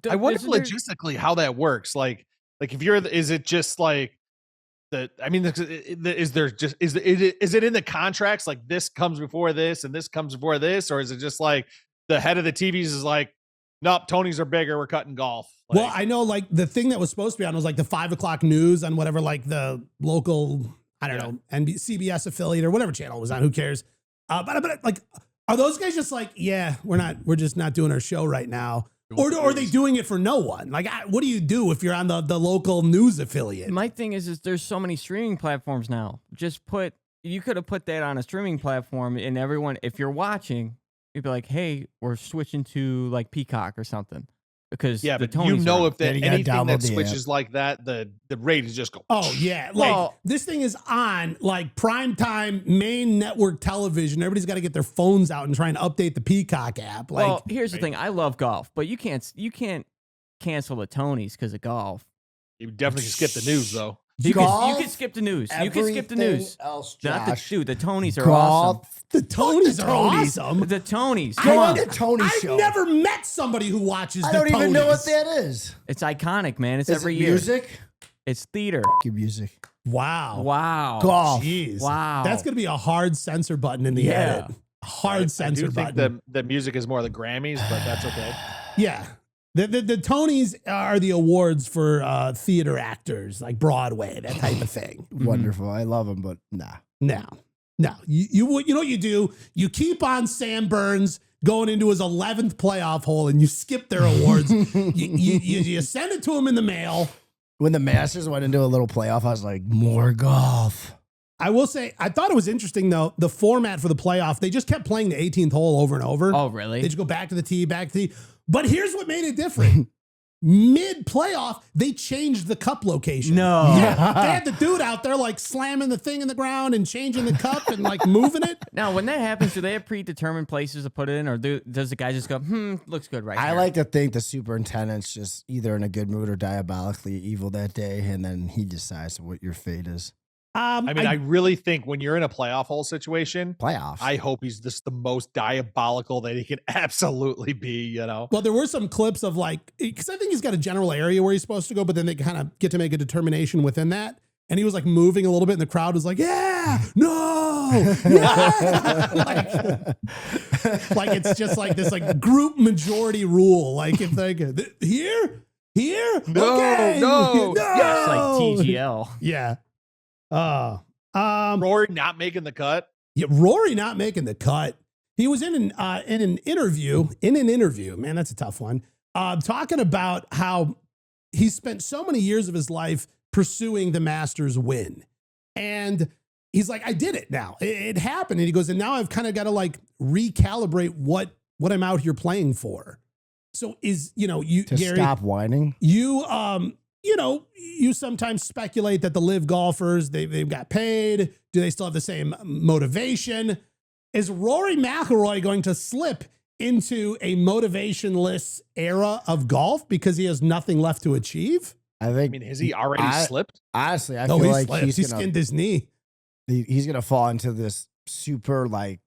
I wonder Isn't there- logistically how that works. Like if you're, is it just like is it in the contracts? Like this comes before this and this comes before this, or is it just like the head of the TVs is like, nope, Tonys are bigger. We're cutting golf. Like, Well, I know like the thing that was supposed to be on was like the 5 o'clock news on whatever, like the local, I don't know, CBS affiliate or whatever channel it was on. Who cares? But like, are those guys just like, yeah, we're just not doing our show right now? Or are they doing it for no one? Like, what do you do if you're on the local news affiliate? My thing is there's so many streaming platforms now. You could have put that on a streaming platform, and everyone, if you're watching, you'd be like, hey, we're switching to like Peacock or something. Because yeah, the but Tonys you know are if that Then you gotta anything download that the switches like that, the ratings just go. Oh yeah, like Well- this thing is on like primetime main network television. Everybody's got to get their phones out and try and update the Peacock app. Like, well, here's the thing. I love golf, but you can't cancel the Tonys because of golf. You definitely can skip the news though. You Golf, could skip the news. You could skip the news. Else, Not Josh. the Tonys are Golf. awesome. the Tonys are Tonys. awesome. The Tonys. Go Come on on. the Tony I've show. never met somebody who watches I the don't even know what Tonys. that is. It's iconic, man. It's Is every it year. music? It's theater. Your music. Wow. Wow. Golf. Jeez. Wow. That's going to be a hard censor button in the Yeah. edit. A hard I censor do think button. the music is more the Grammys, but that's okay. Yeah. The Tonys are the awards for theater actors, like Broadway, that type of thing. Wonderful. I love him, but nah. No. You know what you do? You keep on Sam Burns going into his 11th playoff hole and you skip their awards. you send it to him in the mail. When the Masters went into a little playoff, I was like, more golf. I will say, I thought it was interesting, though, the format for the playoff. They just kept playing the 18th hole over and over. Oh, really? They just go back to the tee, back to the tee. But here's what made it different. Mid-playoff, they changed the cup location. No. Yeah, they had the dude out there like slamming the thing in the ground and changing the cup and like moving it. Now, when that happens, do they have predetermined places to put it in, or does the guy just go, looks good right I here? like to think the superintendent's just either in a good mood or diabolically evil that day, and then he decides what your fate is. I mean, I really think when you're in a playoff hole situation, Playoffs. I hope he's just the most diabolical that he can absolutely be, Well, there were some clips of like, because I think he's got a general area where he's supposed to go, but then they kind of get to make a determination within that. And he was like moving a little bit, and the crowd was like, yeah, no, yeah. like it's just like this like group majority rule. Like if they go, here, No, okay. no. It's like TGL. Yeah. Rory not making the cut. Yeah, Rory not making the cut. He was in an interview. Man, that's a tough one. Talking about how he spent so many years of his life pursuing the Masters win. And he's like, I did it now. It happened. And he goes, and now I've kind of got to like recalibrate what I'm out here playing for. So you to Gary, stop whining. you sometimes speculate that the live golfers, they've got paid. Do they still have the same motivation? Is Rory McIlroy going to slip into a motivationless era of golf because he has nothing left to achieve? I I think. mean, has he already slipped? Honestly, I No, feel he like slipped. he's He gonna skinned his knee. he's gonna fall into this super like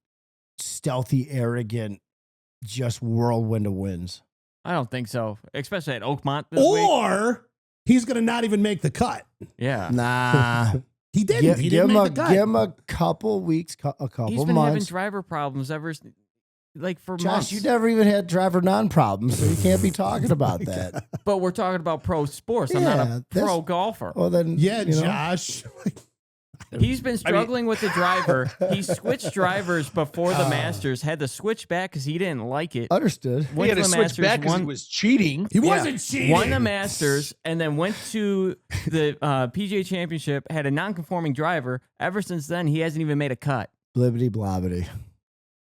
stealthy, arrogant, just whirlwind of wins. I don't think so, especially at Oakmont this week. Or he's going to not even make the cut. Yeah. Nah, He didn't. He didn't make the cut. give him a couple weeks, a couple He's been having months. driver problems for Josh, months. you never even had driver non-problems, so you can't be talking about that. But we're talking about pro sports. I'm not Yeah, a pro golfer. Well, then, Yeah, you know, Josh. He's been struggling with the driver. He switched drivers before the Masters, had to switch back because he didn't like it. understood. He Went had to to the switch Masters, back because he was cheating. He wasn't cheating. won the Masters, and then went to the PGA Championship, had a non-conforming driver. Ever since then, he hasn't even made a cut. Blibbity blobbity.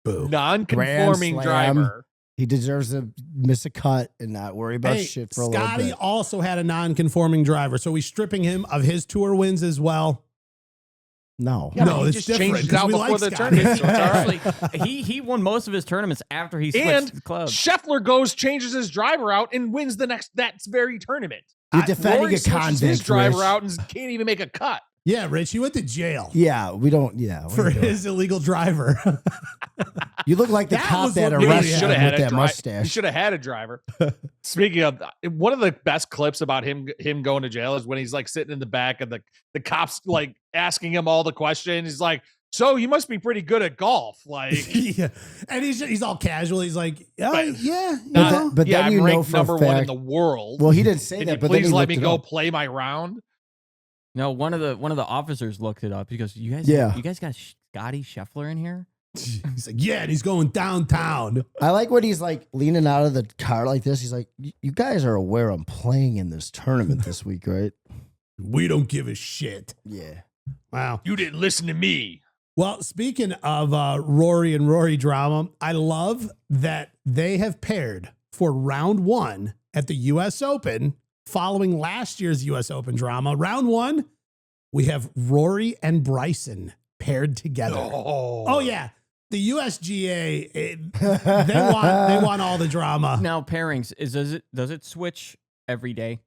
Boo. Non-conforming Grand slam. driver. He deserves to miss a cut and not worry about Hey, shit for a little Scottie bit. also had a non-conforming driver, so we stripping him of his tour wins as well. No. Yeah, No, he it's just different, changed it 'cause out we before like the Scottie. tournament. So it's all right. Actually, he won most of his tournaments after he switched And clubs. Scheffler goes, changes his driver out, and wins that very tournament. You're defending Rory a switches convict, his driver Rich. out and can't even make a cut. Yeah, Rich, he went to jail Yeah, we don't. Yeah, what for are you doing? his illegal driver. You look like the That cop was that what really arrested him with that He mustache. should have had a driver. Speaking of, one of the best clips about him going to jail is when he's like sitting in the back and the cops like asking him all the questions. He's like, "So you must be pretty good at golf." Like, Yeah, and he's all casual. He's like, "Oh, But- yeah, you But know." But yeah, then I'm you know ranked for number a one in fact. the world. Well, he didn't say Can that, you but then please he let looked me it go up. play my round? No, one of the officers looked it up. He goes, "You guys, Yeah. you guys got Scottie Scheffler in here?" He's like, "Yeah," and he's going downtown. I like when he's like leaning out of the car like this. He's like, "You guys are aware I'm playing in this tournament this week, right?" We don't give a shit. Yeah. Wow. You didn't listen to me. Well, speaking of Rory and Rory drama, I love that they have paired for round one at the U.S. Open following last year's U.S. Open drama. Round one, we have Rory and Bryson paired together. Oh yeah. The USGA, they want all the drama. Now pairings does it switch every day,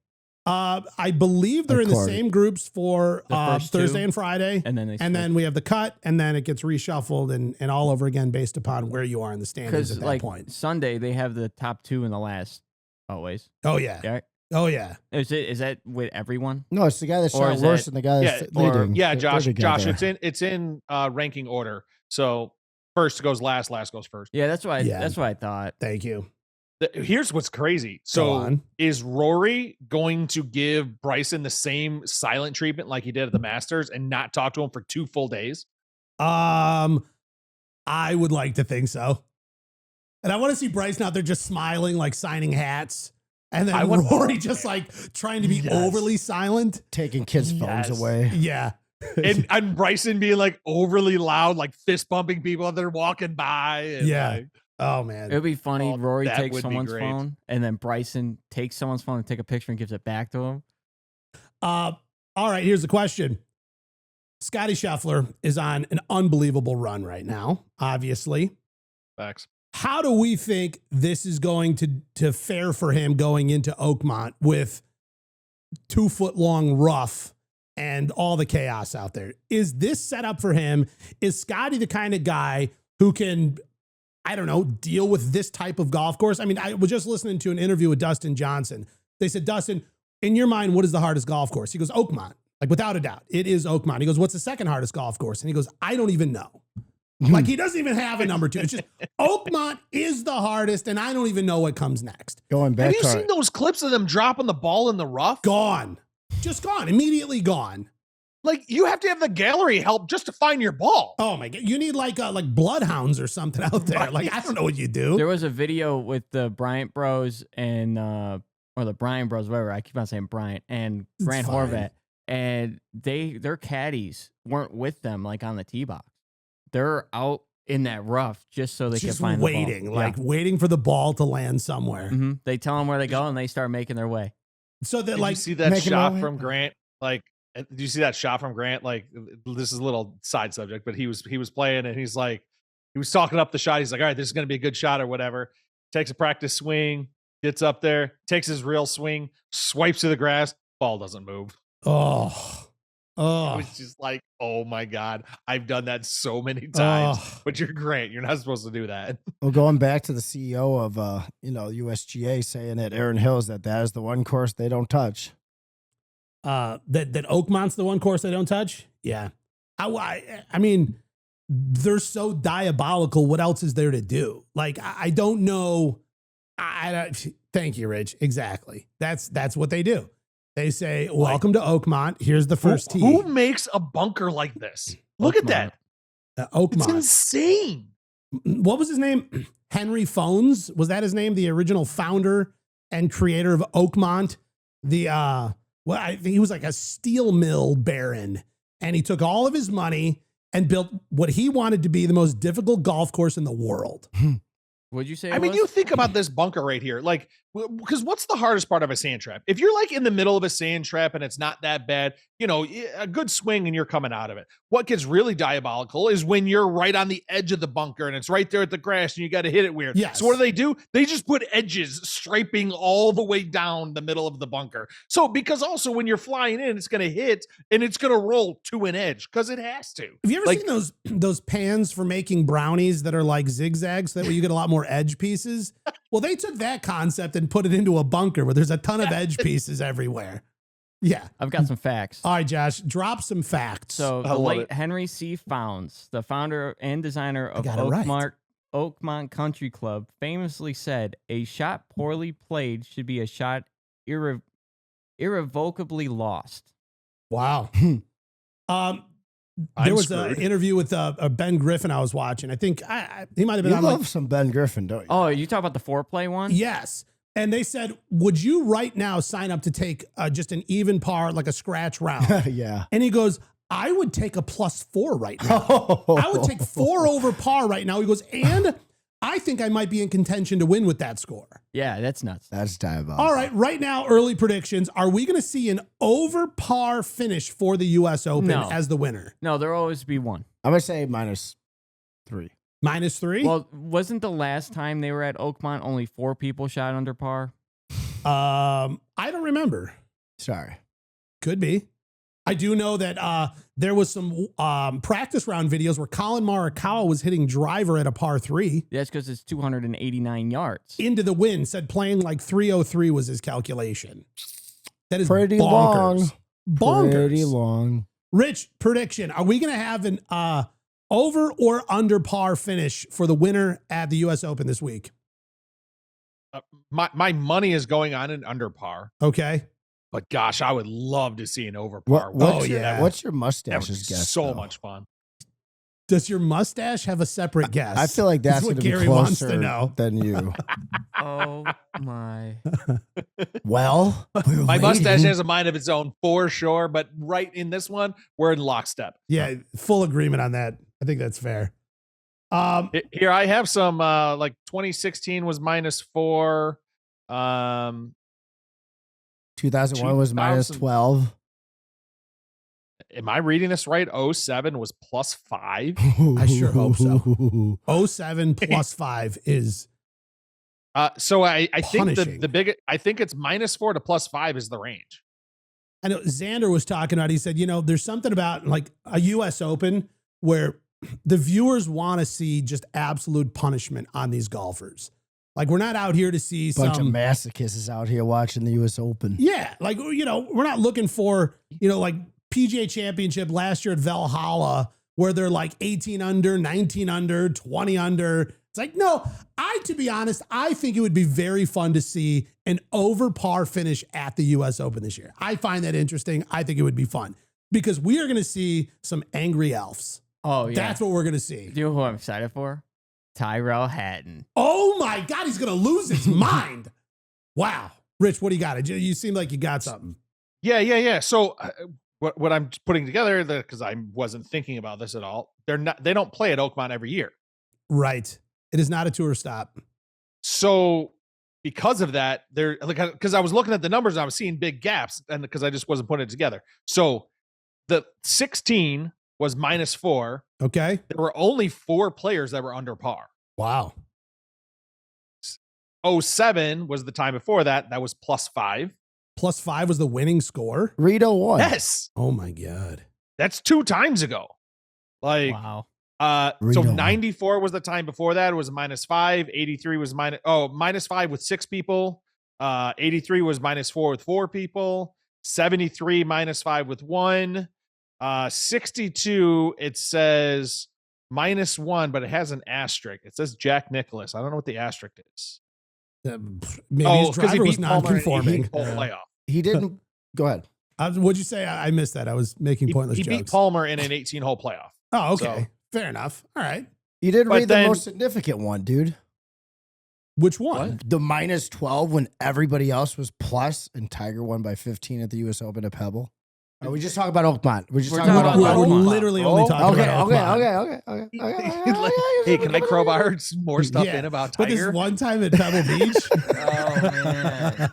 I believe they're in the According- same groups for The first Thursday two? and Friday. and then they And then we have the cut, and then it gets reshuffled and all over again based upon where you are in the standings because at that like point. Sunday they have the top two in the last always. Oh yeah. Yeah. Oh yeah. Is that with everyone? No, it's the guy that Or shot is worse that- than the guy that's leading. Yeah, They're Josh. together. It's in ranking order. So first goes last goes first. Yeah, that's what Yeah. that's what I thought. Thank you. Here's what's crazy. Go So on. is Rory going to give Bryson the same silent treatment like he did at the Masters and not talk to him for 2 full days? I would like to think so. And I want to see Bryson out there just smiling, like signing hats. And then Rory just like trying to be Yes. overly silent. Taking kids' phones Yes. away. Yeah. and Bryson being like overly loud, like fist bumping people that are walking by. And Yeah. like, Oh man. It would be funny. Oh, Rory that takes would be someone's great. phone, and then Bryson takes someone's phone and take a picture and gives it back to him. All right, here's the question. Scottie Scheffler is on an unbelievable run right now, obviously. facts. How do we think this is going to fare for him going into Oakmont with 2 foot long rough and all the chaos out there? Is this set up for him? Is Scottie the kind of guy who can, I don't know, deal with this type of golf course? I mean, I was just listening to an interview with Dustin Johnson. They said, Dustin, in your mind, what is the hardest golf course? He goes, Oakmont. Like, without a doubt, it is Oakmont. He goes, what's the second hardest golf course? And he goes, I don't even know. Like, he doesn't even have a number 2. It's just Oakmont is the hardest, and I don't even know what comes next. Going back Have you to seen those clips of them dropping the ball in the rough? Gone. Just gone. Immediately gone. Like, you have to have the gallery help just to find your ball. Oh my God. You need like bloodhounds or something out there. Like, I don't know what you do. There was a video with the Bryant Bros and or the Bryan Bros, whatever. I keep on saying Bryant and It's Grant fine. Horvat, and their caddies weren't with them like on the tee box. They're out in that rough just so they Just can find waiting, the ball. like waiting for the ball to land somewhere. Mhm. They tell them where they go and they start making their way. So that Did like, you see that making shot my way? from Grant? Like, did you see that shot from Grant? Like, this is a little side subject, but he was playing and he's like, he was talking up the shot. He's like, all right, this is going to be a good shot or whatever. Takes a practice swing, gets up there, takes his real swing, swipes to the grass, ball doesn't move. Oh, It oh, was just like, oh my God, I've done that so many times. Oh. But you're great. You're not supposed to do that. Well, going back to the CEO of USGA saying at Erin Hills that is the one course they don't touch. that Oakmont's the one course they don't touch. Yeah, I mean, they're so diabolical. What else is there to do? Like, I don't know. Thank you, Rich. Exactly. That's what they do. They say, welcome to Oakmont. Here's the first tee. Who makes a bunker like this? Look at that. Oakmont. It's insane. What was his name? Henry Phones. Was that his name? The original founder and creator of Oakmont. I think he was like a steel mill baron, and he took all of his money and built what he wanted to be the most difficult golf course in the world. What'd you say? I mean, you think about this bunker right here, like, because what's the hardest part of a sand trap? If you're like in the middle of a sand trap and it's not that bad, a good swing and you're coming out of it. What gets really diabolical is when you're right on the edge of the bunker and it's right there at the grass and you got to hit it weird. Yes. So what do? They just put edges striping all the way down the middle of the bunker. So because also when you're flying in, it's going to hit and it's going to roll to an edge because it has to. Have you ever seen those pans for making brownies that are like zigzags so that way you get a lot more edge pieces? Well, they took that concept and put it into a bunker where there's a ton of edge pieces everywhere. Yeah. I've got some facts. All right, Josh, drop some facts. So I the love late it. Henry C. Founds, the founder and designer of got it right. Oakmont Country Club, famously said, "A shot poorly played should be a shot irrevocably lost." Wow. I'm There was screwed. an interview with Ben Griffin I was watching. I think he might have been You on love some Ben Griffin, don't you? Oh, you talk about the foreplay one? Yes. And they said, would you right now sign up to take just an even par, like a scratch round? Yeah. And he goes, I would take a +4 right now. I would take 4 over par right now. He goes, and I think I might be in contention to win with that score. Yeah, that's nuts. That's diabolical. All right, right now, early predictions. Are we going to see an over par finish for the U.S. Open No. as the winner? No, there'll always be one. I'm going to say -3. -3? Well, wasn't the last time they were at Oakmont only 4 people shot under par? I don't remember. Sorry. Could be. I do know that there was some practice round videos where Colin Morikawa was hitting driver at a par 3 That's because it's 289 yards. into the wind. Said playing like 303 was his calculation. That is Pretty bonkers. long. Bonkers. Pretty long. Rich, prediction. Are we going to have an over or under par finish for the winner at the U.S. Open this week? My money is going on an under par, Okay. but gosh, I would love to see an over par. What's yeah. What's your That would be mustache's guess? so though? much fun. Does your mustache have a separate guess? I feel like that's what going to be Gary wants to closer know. than you. Oh my. Well, My mustache has a mind of its own for sure, but right in this one, we're in lockstep. Yeah, full agreement on that. I think that's fair. Here I have some like 2016 was -4. 2001 was 2000. -12. Am I reading this right? 07 was +5. I sure hope so. 07 +5 is So I think Punishing. the big I think it's -4 to +5 is the range. I know Xander was talking about, he said, there's something about like a US Open where the viewers want to see just absolute punishment on these golfers. Like we're not out here to see Bunch of some masochists out here watching the U.S. Open. Yeah, like we're not looking for, like PGA Championship last year at Valhalla where they're like 18 under, 19 under, 20 under. It's like, no, to be honest, I think it would be very fun to see an over par finish at the US Open this year. I find that interesting. I think it would be fun because we are going to see some angry elves. Oh, yeah. That's what we're going to see. Do you know who I'm excited for? Tyrell Hatton. Oh my God, he's going to lose his mind. Wow. Rich, what do you got? You seem like you got something. Yeah. So what I'm putting together, because I wasn't thinking about this at all, they don't play at Oakmont every year. Right. It is not a tour stop. So because of that, because I was looking at the numbers and I was seeing big gaps, and because I just wasn't putting it together. So the 16 was -4. Okay. There were only 4 players that were under par. Wow. 07 was the time before that. That was +5. +5 was the winning score? Rito won. Yes. Oh my God. That's 2 times ago. Like, Wow. so Rito won. 94 was the time before that. It was -5. 83 was -5 with 6 people. 83 was -4 with 4 people. 73 -5 with 1. 62, it says -1, but it has an asterisk. It says Jack Nicklaus. I don't know what the asterisk is. Maybe his because driver was non-conforming. Playoff. He didn't. Go ahead. What'd you say? I missed that. I was making pointless He jokes. beat Palmer in an 18-hole playoff. Oh, okay. So- Fair enough. All right. You didn't But read the then- most significant one, dude. Which one? The -12 when everybody else was plus, and Tiger won by 15 at the U.S. Open at Pebble. Are we just talking about Oakmont? We're just We're talking talking about about We're Oakmont. literally only talking Okay, about okay, Oakmont. okay. Hey, can I crowbar some more stuff Yeah. in about But this Tiger? one time at Pebble Beach. Oh man.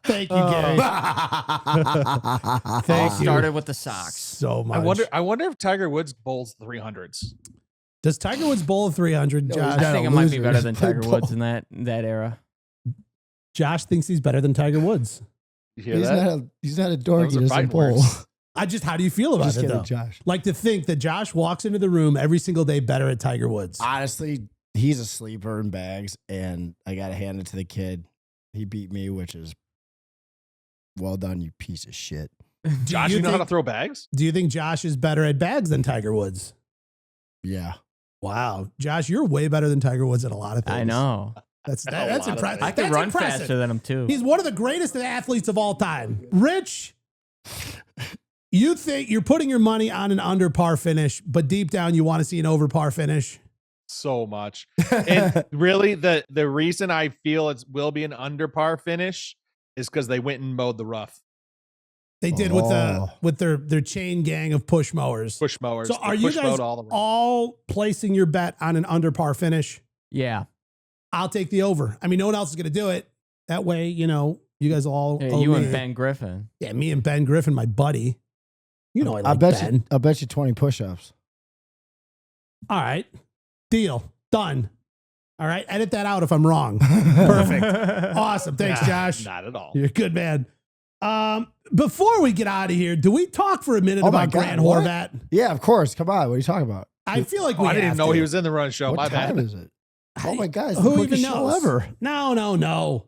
Thank you, Gary. Thank you Started with the socks. so much. I wonder if Tiger Woods bowls 300s. Does Tiger Woods bowl a 300, No, Josh? he's I not think a it might be loser. better He's than played Tiger Woods in that era. Josh thinks he's better than Tiger Woods. You hear He's that? not a dork. Those He are doesn't fighting bowl. words. How do you feel about Just it, kidding, though? Josh. Like to think that Josh walks into the room every single day better at Tiger Woods. Honestly, he's a sleeper in bags, and I got to hand it to the kid. He beat me, which is well done, you piece of shit. Josh, you know how to throw bags? Do you think Josh is better at bags than Tiger Woods? Yeah. Wow. Josh, you're way better than Tiger Woods at a lot of things. I know. That's A that's lot of impressive. things. I could That's run impressive. faster than him too. He's one of the greatest athletes of all time. Rich, you think you're putting your money on an under par finish, but deep down you want to see an over par finish? So much. And really, the reason I feel it will be an under par finish is because they went and mowed the rough. They did with their chain gang of push mowers. Push mowers. So They are you push guys mowed all the rough. all placing your bet on an under par finish? Yeah. I'll take the over. I mean, no one else is going to do it. That way, you guys all Yeah, owe you me. and Ben Griffin. Yeah, me and Ben Griffin, my buddy. I like I bet Ben. you. I bet you 20 push-ups. All right. Deal. Done. All right. Edit that out if I'm wrong. Perfect. Awesome. Thanks, Nah, Josh. Not at all. You're a good man. Before we get out of here, do we talk for a minute Oh my about God, Grant what? Horvat? Yeah, of course. Come on. What are you talking about? I feel like Oh, we I didn't have even know to. he was in the run show. What My time bad. is it? Oh my God. It's Who the even quickest show knows? ever. No. No.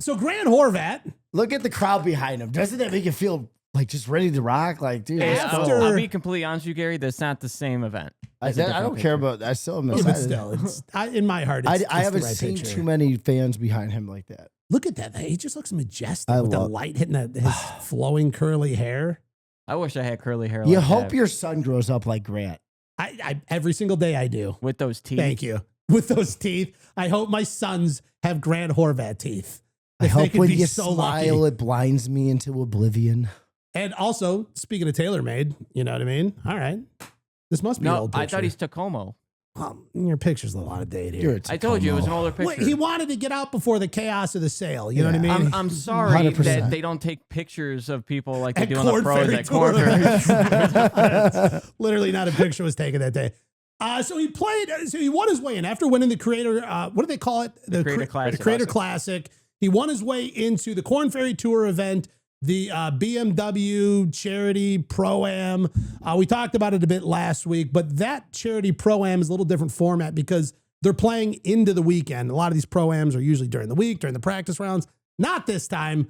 So Grant Horvat, Look at the crowd behind him. Doesn't that make you feel like just ready to rock? Like, dude, let's After- go. I'll be completely honest with you, Gary. That's not the same event. It's a I different don't care picture. about. I still am yeah, but excited. still, in my heart, it's, I it's haven't the right seen picture. too many fans behind him like that. Look at that. He just looks majestic I with the love- light hitting his flowing curly hair. I wish I had curly hair. You like hope that. your son grows up like Grant. I every single day I do. with those teeth. Thank you. With those teeth, I hope my sons have Grant Horvat teeth. I If they hope could when be you so smile, lucky. it blinds me into oblivion. And also, speaking of TaylorMade, you know what I mean? All right. This must be an No, old I picture. thought he's Tacoma. Your picture's a lot of date You're here. a I told you it was an Tacoma. older Wait, picture. he wanted to get out before the chaos of the sale. You know what I Yeah. mean? I'm sorry 100%. that they don't take pictures of people like they At do on the Korn pros Ferry at Korn Tour. Ferry. Literally not a picture was taken that day. So he played. So he won his way in after winning the Creator. What do they call it? The Creator Classic. The Creator Classic. He won his way into the Korn Ferry Tour event, the BMW Charity Pro-Am. We talked about it a bit last week, but that Charity Pro-Am is a little different format because they're playing into the weekend. A lot of these Pro-Ams are usually during the week, during the practice rounds. Not this time.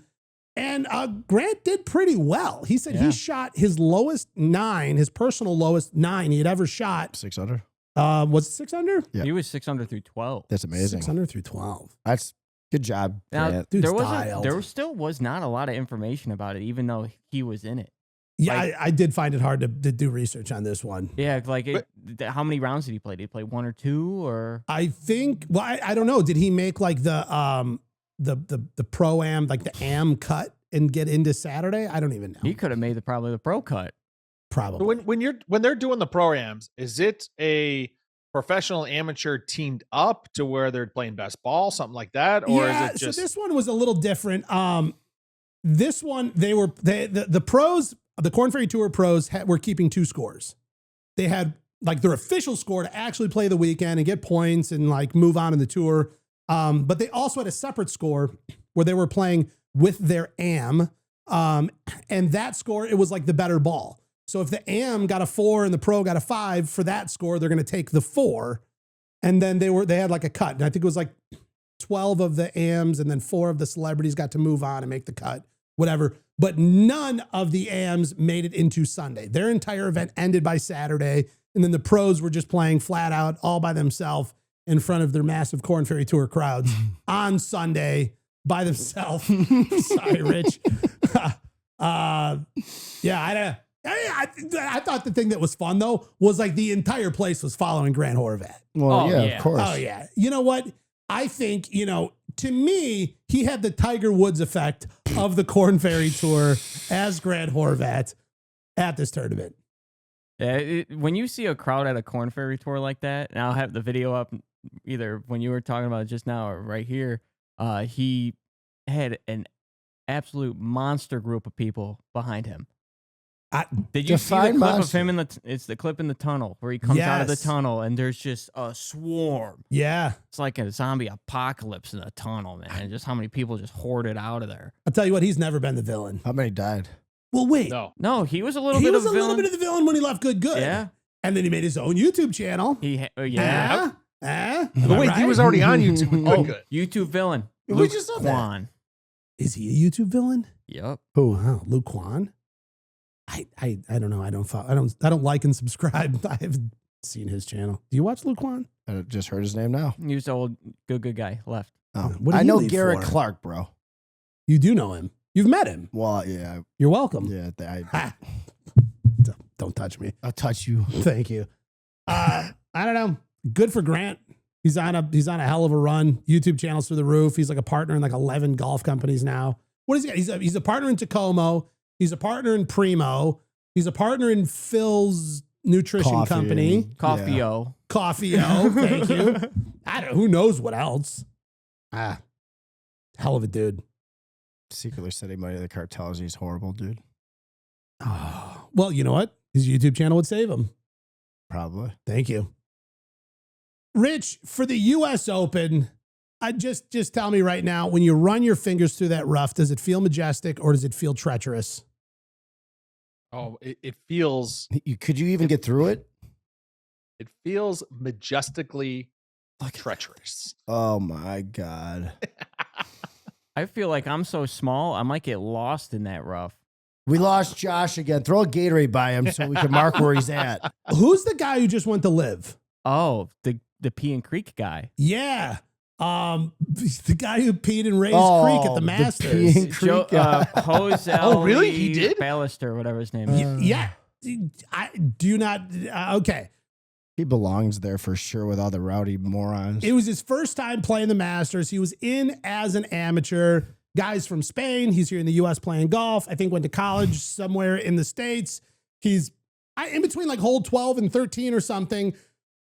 And Grant did pretty well. He said Yeah. he shot his lowest 9, his personal lowest 9 he had ever shot. 6 under. Was it 6 under? Yeah. He was 6 under through 12. That's amazing. 6 under through 12. That's good job. Now, Grant. Dude's there dialed. still was not a lot of information about it, even though he was in it. Yeah, Like- I did find it hard to do research on this one. Yeah, like how many rounds did he play? Did he play 1 or 2 or? I think. Well, I don't know. Did he make like the Pro-Am, like the Am cut and get into Saturday? I don't even know. He could have made probably the pro cut. Probably. When they're doing the pro-ams, is it a professional amateur teamed up to where they're playing best ball, something like that, or yeah, is it just so this one was a little different. This one the pros, the Korn Ferry Tour pros were keeping 2 scores. They had like their official score to actually play the weekend and get points and like move on in the tour. But they also had a separate score where they were playing with their AM. And that score, it was like the better ball. So if the AM got a 4 and the pro got a 5, for that score, they're going to take the 4. And then they had like a cut. And I think it was like 12 of the AMs and then 4 of the celebrities got to move on and make the cut, whatever. But none of the AMs made it into Sunday. Their entire event ended by Saturday. And then the pros were just playing flat out all by themselves in front of their massive Korn Ferry Tour crowds on Sunday by themselves. Sorry, Rich. Yeah, I thought the thing that was fun, though, was like the entire place was following Grant Horvat. Well, yeah, of course. Oh, yeah. You know what? I think, to me, he had the Tiger Woods effect of the Korn Ferry Tour as Grant Horvat at this tournament. Yeah, when you see a crowd at a Korn Ferry Tour like that, and I'll have the video up either when you were talking about it just now or right here, he had an absolute monster group of people behind him. Did you see the clip of him it's the clip in the tunnel where he comes out of the tunnel and there's just a swarm. Yeah. It's like a zombie apocalypse in the tunnel, man. Just how many people just hoarded out of there. I'll tell you what, he's never been the villain. How many died? Well, wait. No, he was a little bit of a villain. Little bit of the villain when he left Good. Yeah. And then he made his own YouTube channel. Yeah. But wait, he was already on YouTube with Good. YouTube villain. We just saw Kwan. Is he a YouTube villain? Yep. Who? Wow, Luke Kwan? I don't know. I don't like and subscribe. I haven't seen his channel. Do you watch Luke Kwan? I just heard his name now. He was the old good guy left. Oh, I know Garrett Clark, bro. You do know him. You've met him. Well, yeah. You're welcome. Yeah. Don't touch me. I'll touch you. Thank you. I don't know. Good for Grant. He's on a hell of a run. YouTube channels through the roof. He's like a partner in like 11 golf companies now. What is he? He's a partner in Tacoma. He's a partner in Primo. He's a partner in Phil's nutrition company. Coffee-O. Coffee-O. Thank you. I don't know. Who knows what else? Hell of a dude. Secretly said he might have the cartels. He's horrible, dude. Oh, well, you know what? His YouTube channel would save him. Probably. Thank you. Rich, for the U.S. Open, just tell me right now, when you run your fingers through that rough, does it feel majestic or does it feel treacherous? Oh, it feels... Could you even get through it? It feels majestically treacherous. Oh, my God. I feel like I'm so small, I might get lost in that rough. We lost Josh again. Throw a Gatorade by him so we can mark where he's at. Who's the guy who just went to live? Oh, the Pea and Creek guy. Yeah. The guy who peed in Ray's Creek at the Masters. Pea and Creek guy. Jose Oh, really? He did? Ballister, whatever his name is. Yeah. I do not. Okay. He belongs there for sure with all the rowdy morons. It was his first time playing the Masters. He was in as an amateur. Guy's from Spain. He's here in the U.S. playing golf. I think went to college somewhere in the States. He's in between like hole 12 and 13 or something.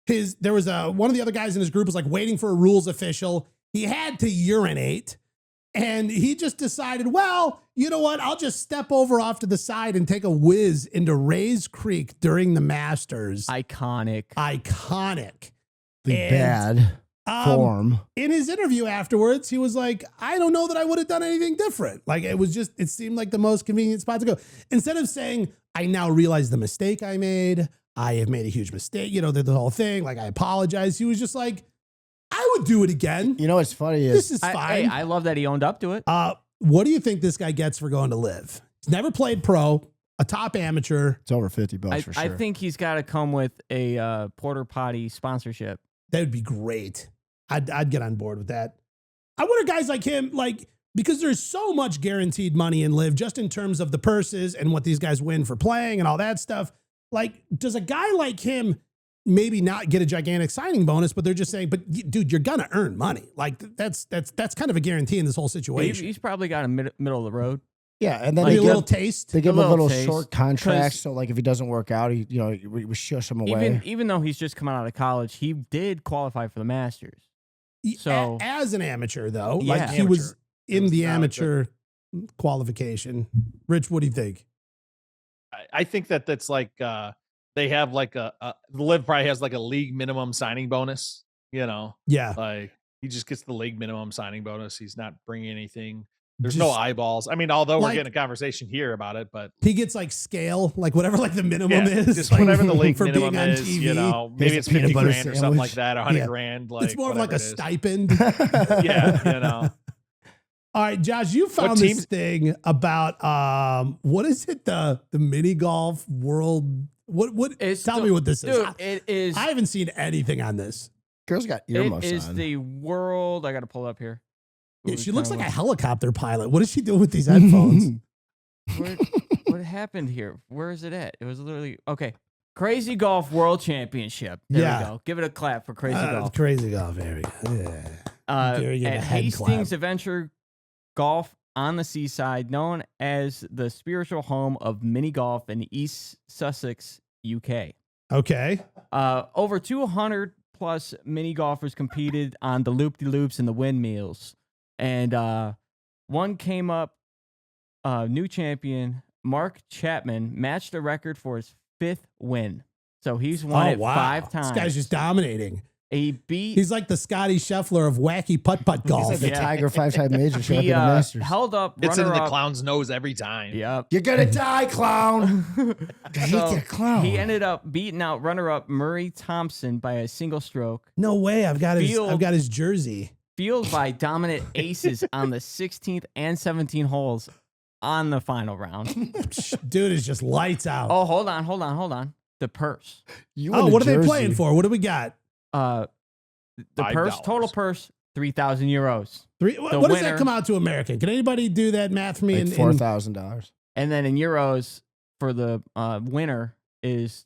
There was one of the other guys in his group was like waiting for a rules official. He had to urinate. And he just decided, well, you know what? I'll just step over off to the side and take a whiz into Ray's Creek during the Masters. Iconic. Bad form. In his interview afterwards, he was like, I don't know that I would have done anything different. Like, it seemed like the most convenient spot to go. Instead of saying, I now realize the mistake I made. I have made a huge mistake. The whole thing. Like, I apologize. He was just like, I would do it again. You know what's funny is this is fine. I love that he owned up to it. What do you think this guy gets for going to live? He's never played pro, a top amateur. It's over $50 for sure. I think he's got to come with a porter potty sponsorship. That would be great. I'd get on board with that. I wonder guys like him, because there's so much guaranteed money in live, just in terms of the purses and what these guys win for playing and all that stuff. Like, does a guy like him maybe not get a gigantic signing bonus, but they're just saying, but dude, you're gonna earn money. Like that's kind of a guarantee in this whole situation. He's probably got a middle of the road. Yeah, and then a little taste. They give him a little taste, short contract, so like if he doesn't work out, we shush him away. Even though he's just coming out of college, he did qualify for the Masters. So as an amateur, though, Yeah. like he was in the amateur qualification. Rich, what do you think? I think that's like they have like the Live probably has like a league minimum signing bonus. Yeah. Like He just gets the league minimum signing bonus. He's not bringing anything. There's no eyeballs. I mean, although we're getting a conversation here about it, but he gets like scale, like whatever like the minimum is, just like, whatever the league for minimum being on is. TV. You know, maybe it's peanut 50 butter grand or something sandwich. like that, 100 grand. Like it's more of like a whatever it is. stipend. Yeah, you know. All right, Josh, you found this thing about what is it? The mini golf world. What? Tell me what this is. Dude, it is. I haven't seen anything on this. Girl's got earmuffs It is on. the world. I got to pull it up here. Yeah, she looks like a helicopter pilot. What is she doing with these headphones? What happened here? Where is it at? It was literally okay. Crazy Golf World Championship. There we go. Give it a clap for Crazy Golf. Crazy Golf. There we go. Yeah. Gary gave a At head Hastings clap. Adventure Golf on the Seaside, known as the spiritual home of mini golf in East Sussex, UK. Okay. Over 200 plus mini golfers competed on the loop-de-loops and the windmills. And one came up, new champion, Mark Chapman, matched the record for his 5th win. So he's won it 5 times. This guy's just dominating. He's like the Scottie Scheffler of wacky putt-putt golf. He's like the Tiger 5-time major champion of Masters. held up It's in the runner-up. clown's nose every time. Yep. You're going to die, clown. I hate that clown. He ended up beating out runner-up Murray Thompson by a single stroke. No way. I've got his jersey. Fueled by dominant aces on the 16th and 17th holes on the final round. Dude is just lights out. Oh, hold on. The purse. What are they playing for? What do we got? The purse, $5. total purse, 3,000 euros. What does that come out to American? Can anybody do that math for me? Like $4,000. And then in euros for the winner is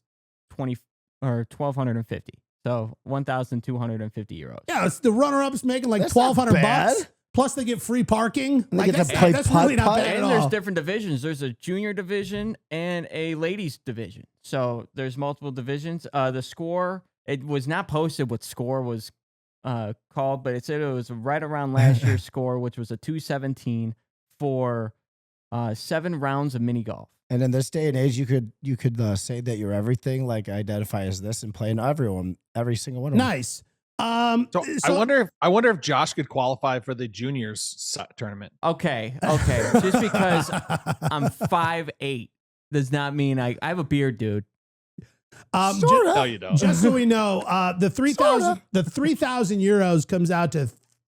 1,250. So 1,250 euros. Yeah, it's the runner-up's making like That's not $1,200 bad. bucks. Plus they get free parking. And they Like, get to play that's really not putt-putt. bad at And there's all. different divisions. There's a junior division and a ladies division. So there's multiple divisions. The score, it was not posted what score was called, but it said it was right around last year's score, which was a 217 for 7 rounds of mini golf. And in this day and age, you could say that you're everything, like identify as this, and play in every single one of them. Nice. So I wonder if Josh could qualify for the juniors tournament. Okay. Just because I'm 5'8" does not mean I have a beard, dude. No, you don't. Just so we know, the 3,000 euros comes out to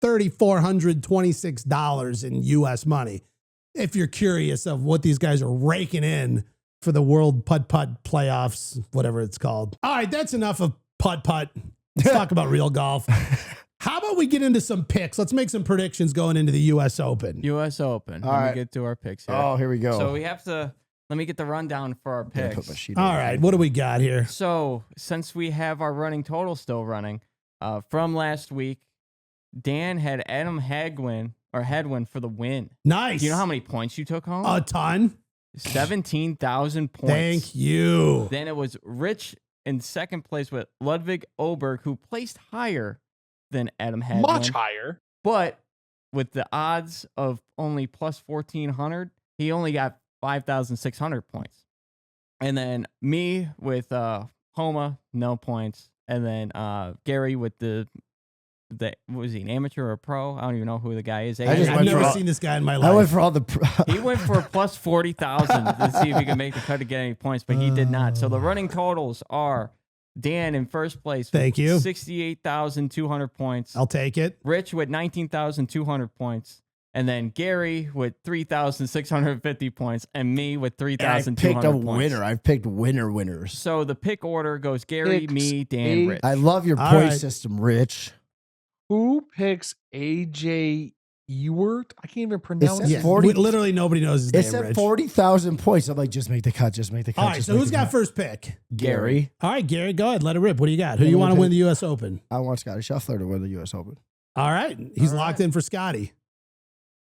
$3,426 in U.S. money. If you're curious of what these guys are raking in for the World Putt-Putt Playoffs, whatever it's called. All right, that's enough of putt-putt. Let's talk about real golf. How about we get into some picks? Let's make some predictions going into the U.S. Open. U.S. Open. All Let right. me get to our picks here. Oh, here we go. So we have to, let me get the rundown for our Yeah, put picks. my sheet All over right, here. what do we got here? So since we have our running total still running from last week, Dan had Adam Hadwin for the win. Nice. Do you know how many points you took home? A ton. 17,000 points. Thank you. Then it was Rich in second place with Ludwig Oberg, who placed higher than Adam Hadwin. Much higher. But with the odds of only plus 1,400, he only got 5,600 points. And then me with Homa, no points. And then Gary with the what was he, an amateur or a pro? I don't even know who the guy is. I just I've went never for all- seen this guy in my I life. went for all the. He went for a plus 40,000 to see if he could make the cut to get any points, but he did not. So the running totals are Dan in first place. Thank you. 68,200 points. I'll take it. Rich with 19,200 points. And then Gary with 3,650 points. And me with I 3,200 picked a points. winner. I've picked winners. So the pick order goes Gary, Picks me, Dan, Rich. I love your All point right. system, Rich. Who picks AJ Ewert? I can't even pronounce says it. Yeah, 40 literally nobody knows his It name, said Rich. 40,000 points. I'm like, just make the cut. Just make the cut. All right, just so make who's the got cut. first pick? Gary. All right, Gary, go ahead. Let it rip. What do you got? Who do Yeah, you let want me to win pick. the U.S. Open? I want Scottie Scheffler to win the U.S. Open. All right. He's All locked right. in for Scottie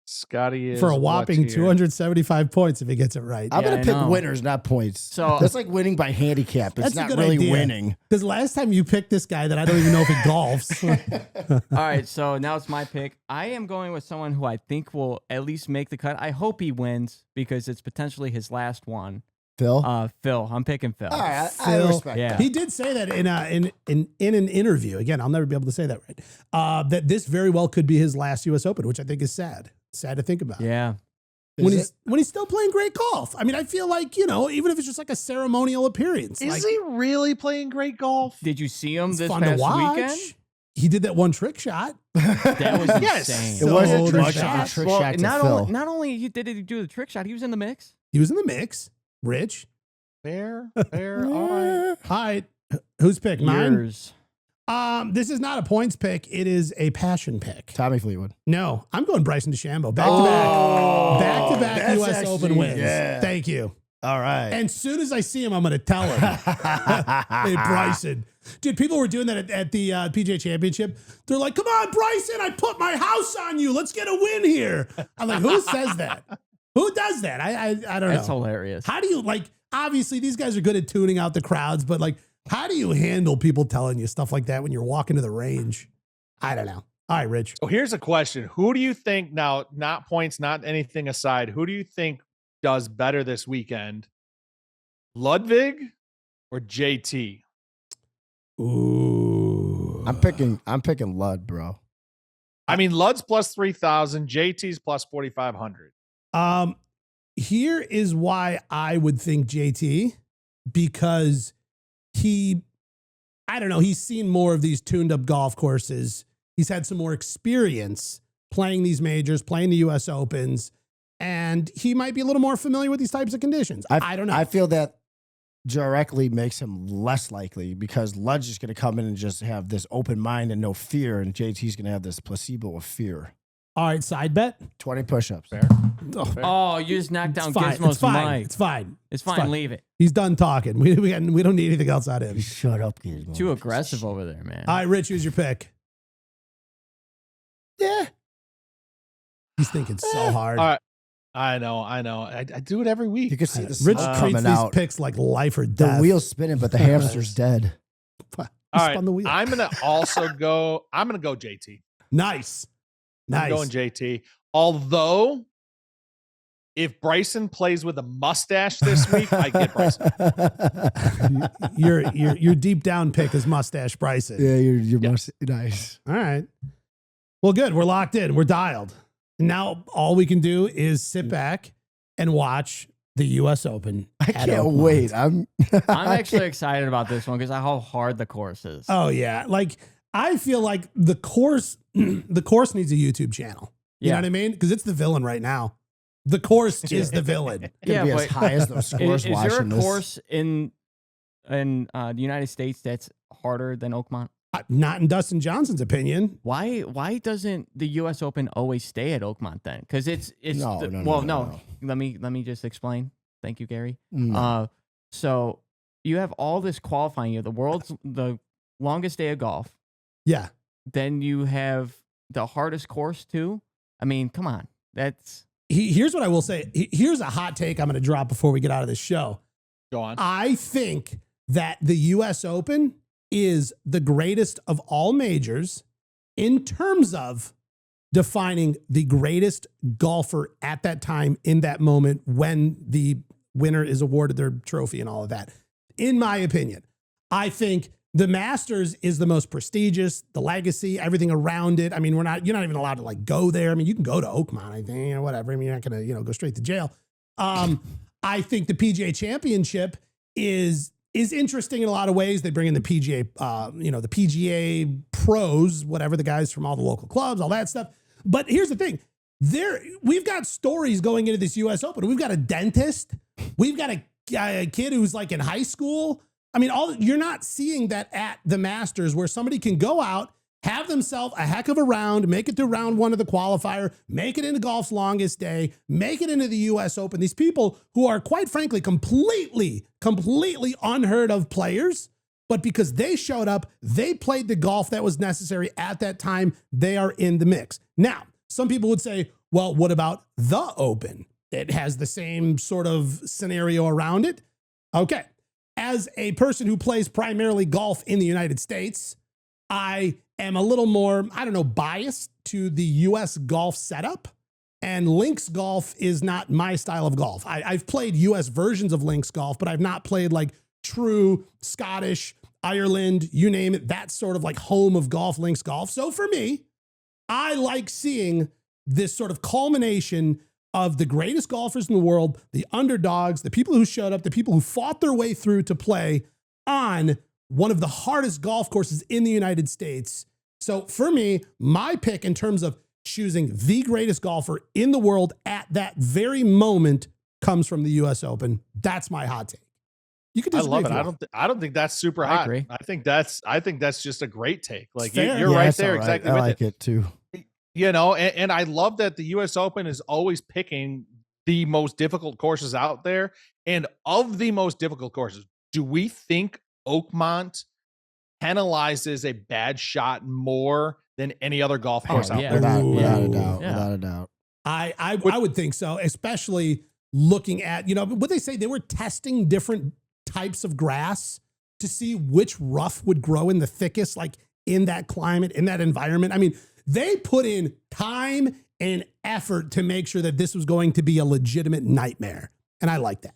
Scottie is for a what whopping tier? 275 points if he gets it right. I'm Yeah, going I to pick know. winners, not points. So- that's like winning by handicap. It's That's a not good really idea. winning. Because last time you picked this guy that I don't even know if he golfs. All right, so now it's my pick. I am going with someone who I think will at least make the cut. I hope he wins because it's potentially his last one. Phil. Phil. I'm picking Phil. All right, I Phil. respect Yeah. that. He did say that in an interview. Again, I'll never be able to say that right. That this very well could be his last U.S. Open, which I think is sad. Sad to think about. Yeah. When Is he's still playing great golf. I mean, I feel like, even if it's just like a ceremonial appearance. Is like, he really playing great golf? Did you see him it's this fun to past watch. weekend? He did that one trick shot. That was Yes. insane. It wasn't So much of a fast. trick Well, shot to not Phil. only did he do the trick shot, he was in the mix. He was in the mix. Rich. Fair. All right. All right. Who's pick? Mine? Yours. This is not a points pick. It is a passion pick. Tommy Fleetwood. No, I'm going Bryson DeChambeau. Oh, Back to back that's U.S. actually- Open wins. yeah. Thank you. All right. And as soon as I see him, I'm going to tell him. Hey, Bryson. Dude, people were doing that at the PGA Championship. They're like, come on, Bryson, I put my house on you. Let's get a win here. I'm like, who says that? Who does that? I don't know. That's hilarious. How do you, obviously these guys are good at tuning out the crowds, but how do you handle people telling you stuff like that when you're walking to the range? I don't know. All right, Rich. So here's a question. Who do you think now, not points, not anything aside, who do you think does better this weekend? Ludwig or JT? Ooh. I'm picking Lud, bro. I mean, Lud's plus 3,000, JT's plus 4,500. Here is why I would think JT, because I don't know, he's seen more of these tuned up golf courses. He's had some more experience playing these majors, playing the U.S. Opens, and he might be a little more familiar with these types of conditions. I don't know. I feel that directly makes him less likely because Lud's just going to come in and just have this open mind and no fear, and JT's going to have this placebo of fear. All right, side bet. 20 push-ups. Fair. Oh, Oh, you just knocked down it's fine. Gizmo's It's fine. mic. It's fine. It's fine. fine. Leave it. He's done talking. We don't need anything else out of him. Shut up, Gizmo. Too aggressive over there, man. All right, Rich, who's your pick? Yeah. He's thinking so hard. All right. I know. I do it every week. You can see the Rich smoke treats coming these out. picks like life or The death. wheel's spinning, but the hamster's dead. He All right. spun the wheel. I'm going to also go. I'm going to go JT. Nice. I'm going JT. Although, if Bryson plays with a mustache this week, I get Bryson. your deep down pick is mustache Bryson. Yeah, you're nice. All right. Well, good. We're locked in. We're dialed. Now all we can do is sit back and watch the U.S. Open. I at can't Oakmont. wait. I'm actually excited about this one because of how hard the course is. Oh yeah. I feel like the course needs a YouTube channel. You know what I mean? Because it's the villain right now. The course is the villain. Gonna be as high as those scores Is there watching a this. course in the United States that's harder than Oakmont? Not in Dustin Johnson's opinion. Why doesn't the U.S. Open always stay at Oakmont then? Because it's No. Let me just explain. Thank you, Gary. No. So you have all this qualifying. You have the longest day of golf. Yeah. Then you have the hardest course too. I mean, come on. Here's what I will say. Here's a hot take I'm going to drop before we get out of this show. Go on. I think that the U.S. Open is the greatest of all majors in terms of defining the greatest golfer at that time in that moment when the winner is awarded their trophy and all of that. In my opinion, I think the Masters is the most prestigious, the legacy, everything around it. I mean, you're not even allowed to go there. I mean, you can go to Oakmont, I think, whatever. I mean, you're not going to, go straight to jail. I think the PGA Championship is interesting in a lot of ways. They bring in the PGA, the PGA pros, whatever, the guys from all the local clubs, all that stuff. But here's the thing. We've got stories going into this U.S. Open. We've got a dentist. We've got a kid who's in high school. I mean, you're not seeing that at the Masters where somebody can go out, have themselves a heck of a round, make it to round one of the qualifier, make it into golf's longest day, make it into the U.S. Open. These people who are, quite frankly, completely unheard of players, but because they showed up, they played the golf that was necessary at that time, they are in the mix. Now, some people would say, well, what about the Open? It has the same sort of scenario around it. Okay. As a person who plays primarily golf in the United States, I am a little more, biased to the U.S. golf setup And links golf is not my style of golf. I've played US versions of links golf, but I've not played like true Scottish, Ireland, you name it, that sort of like home of golf, links golf. So for me, I like seeing this sort of culmination of the greatest golfers in the world, the underdogs, the people who showed up, the people who fought their way through to play on one of the hardest golf courses in the United States. So for me, my pick in terms of choosing the greatest golfer in the world at that very moment comes from the US Open. That's my hot take. You could I disagree. love it. I don't think that's super I hot. agree. I think that's just a great take. Like Fair. you're Yeah, right that's there, all right. exactly. I with like it too. You know, and I love that the US Open is always picking the most difficult courses out there. And of the most difficult courses, do we think Oakmont penalizes a bad shot more than any other golf course out yeah. there? Without a doubt. Yeah. Without a doubt. I would think so, especially looking at, what they say, they were testing different types of grass to see which rough would grow in the thickest, like in that climate, in that environment. I mean, they put in time and effort to make sure that this was going to be a legitimate nightmare. And I like that.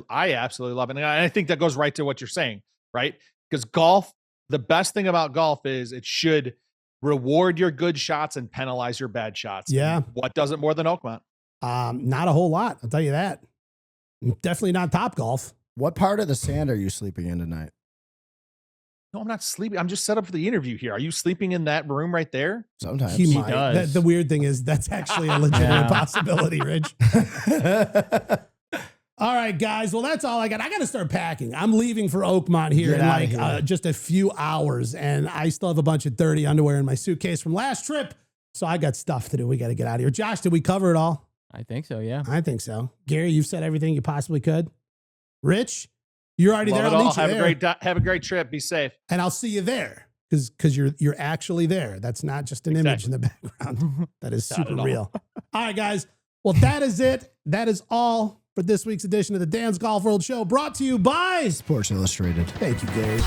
I absolutely love it. And I think that goes right to what you're saying, right? Because golf, the best thing about golf is it should reward your good shots and penalize your bad shots. Yeah. And what does it more than Oakmont? Not a whole lot. I'll tell you that. Definitely not Top Golf. What part of the sand are you sleeping in tonight? No, I'm not sleeping. I'm just set up for the interview here. Are you sleeping in that room right there? Sometimes. He He might. does. The weird thing is that's actually a legitimate Yeah. possibility, Rich. All right, guys. Well, that's all I got. I got to start packing. I'm leaving for Oakmont here Get in outta like here. just a few hours, and I still have a bunch of dirty underwear in my suitcase from last trip. So I got stuff to do. We got to get out of here. Josh, did we cover it all? I think so. Yeah. I think so. Gary, you've said everything you possibly could. Rich, you're already Love there. it I'll all. meet you there. Have a great trip. Be safe. And I'll see you there because you're actually there. That's not just an image in the background. That is Not at super all. real. All right, guys. Well, that is it. That is all for this week's edition of the Dan's Golf World Show, brought to you by Sports Illustrated. Thank you, Gary.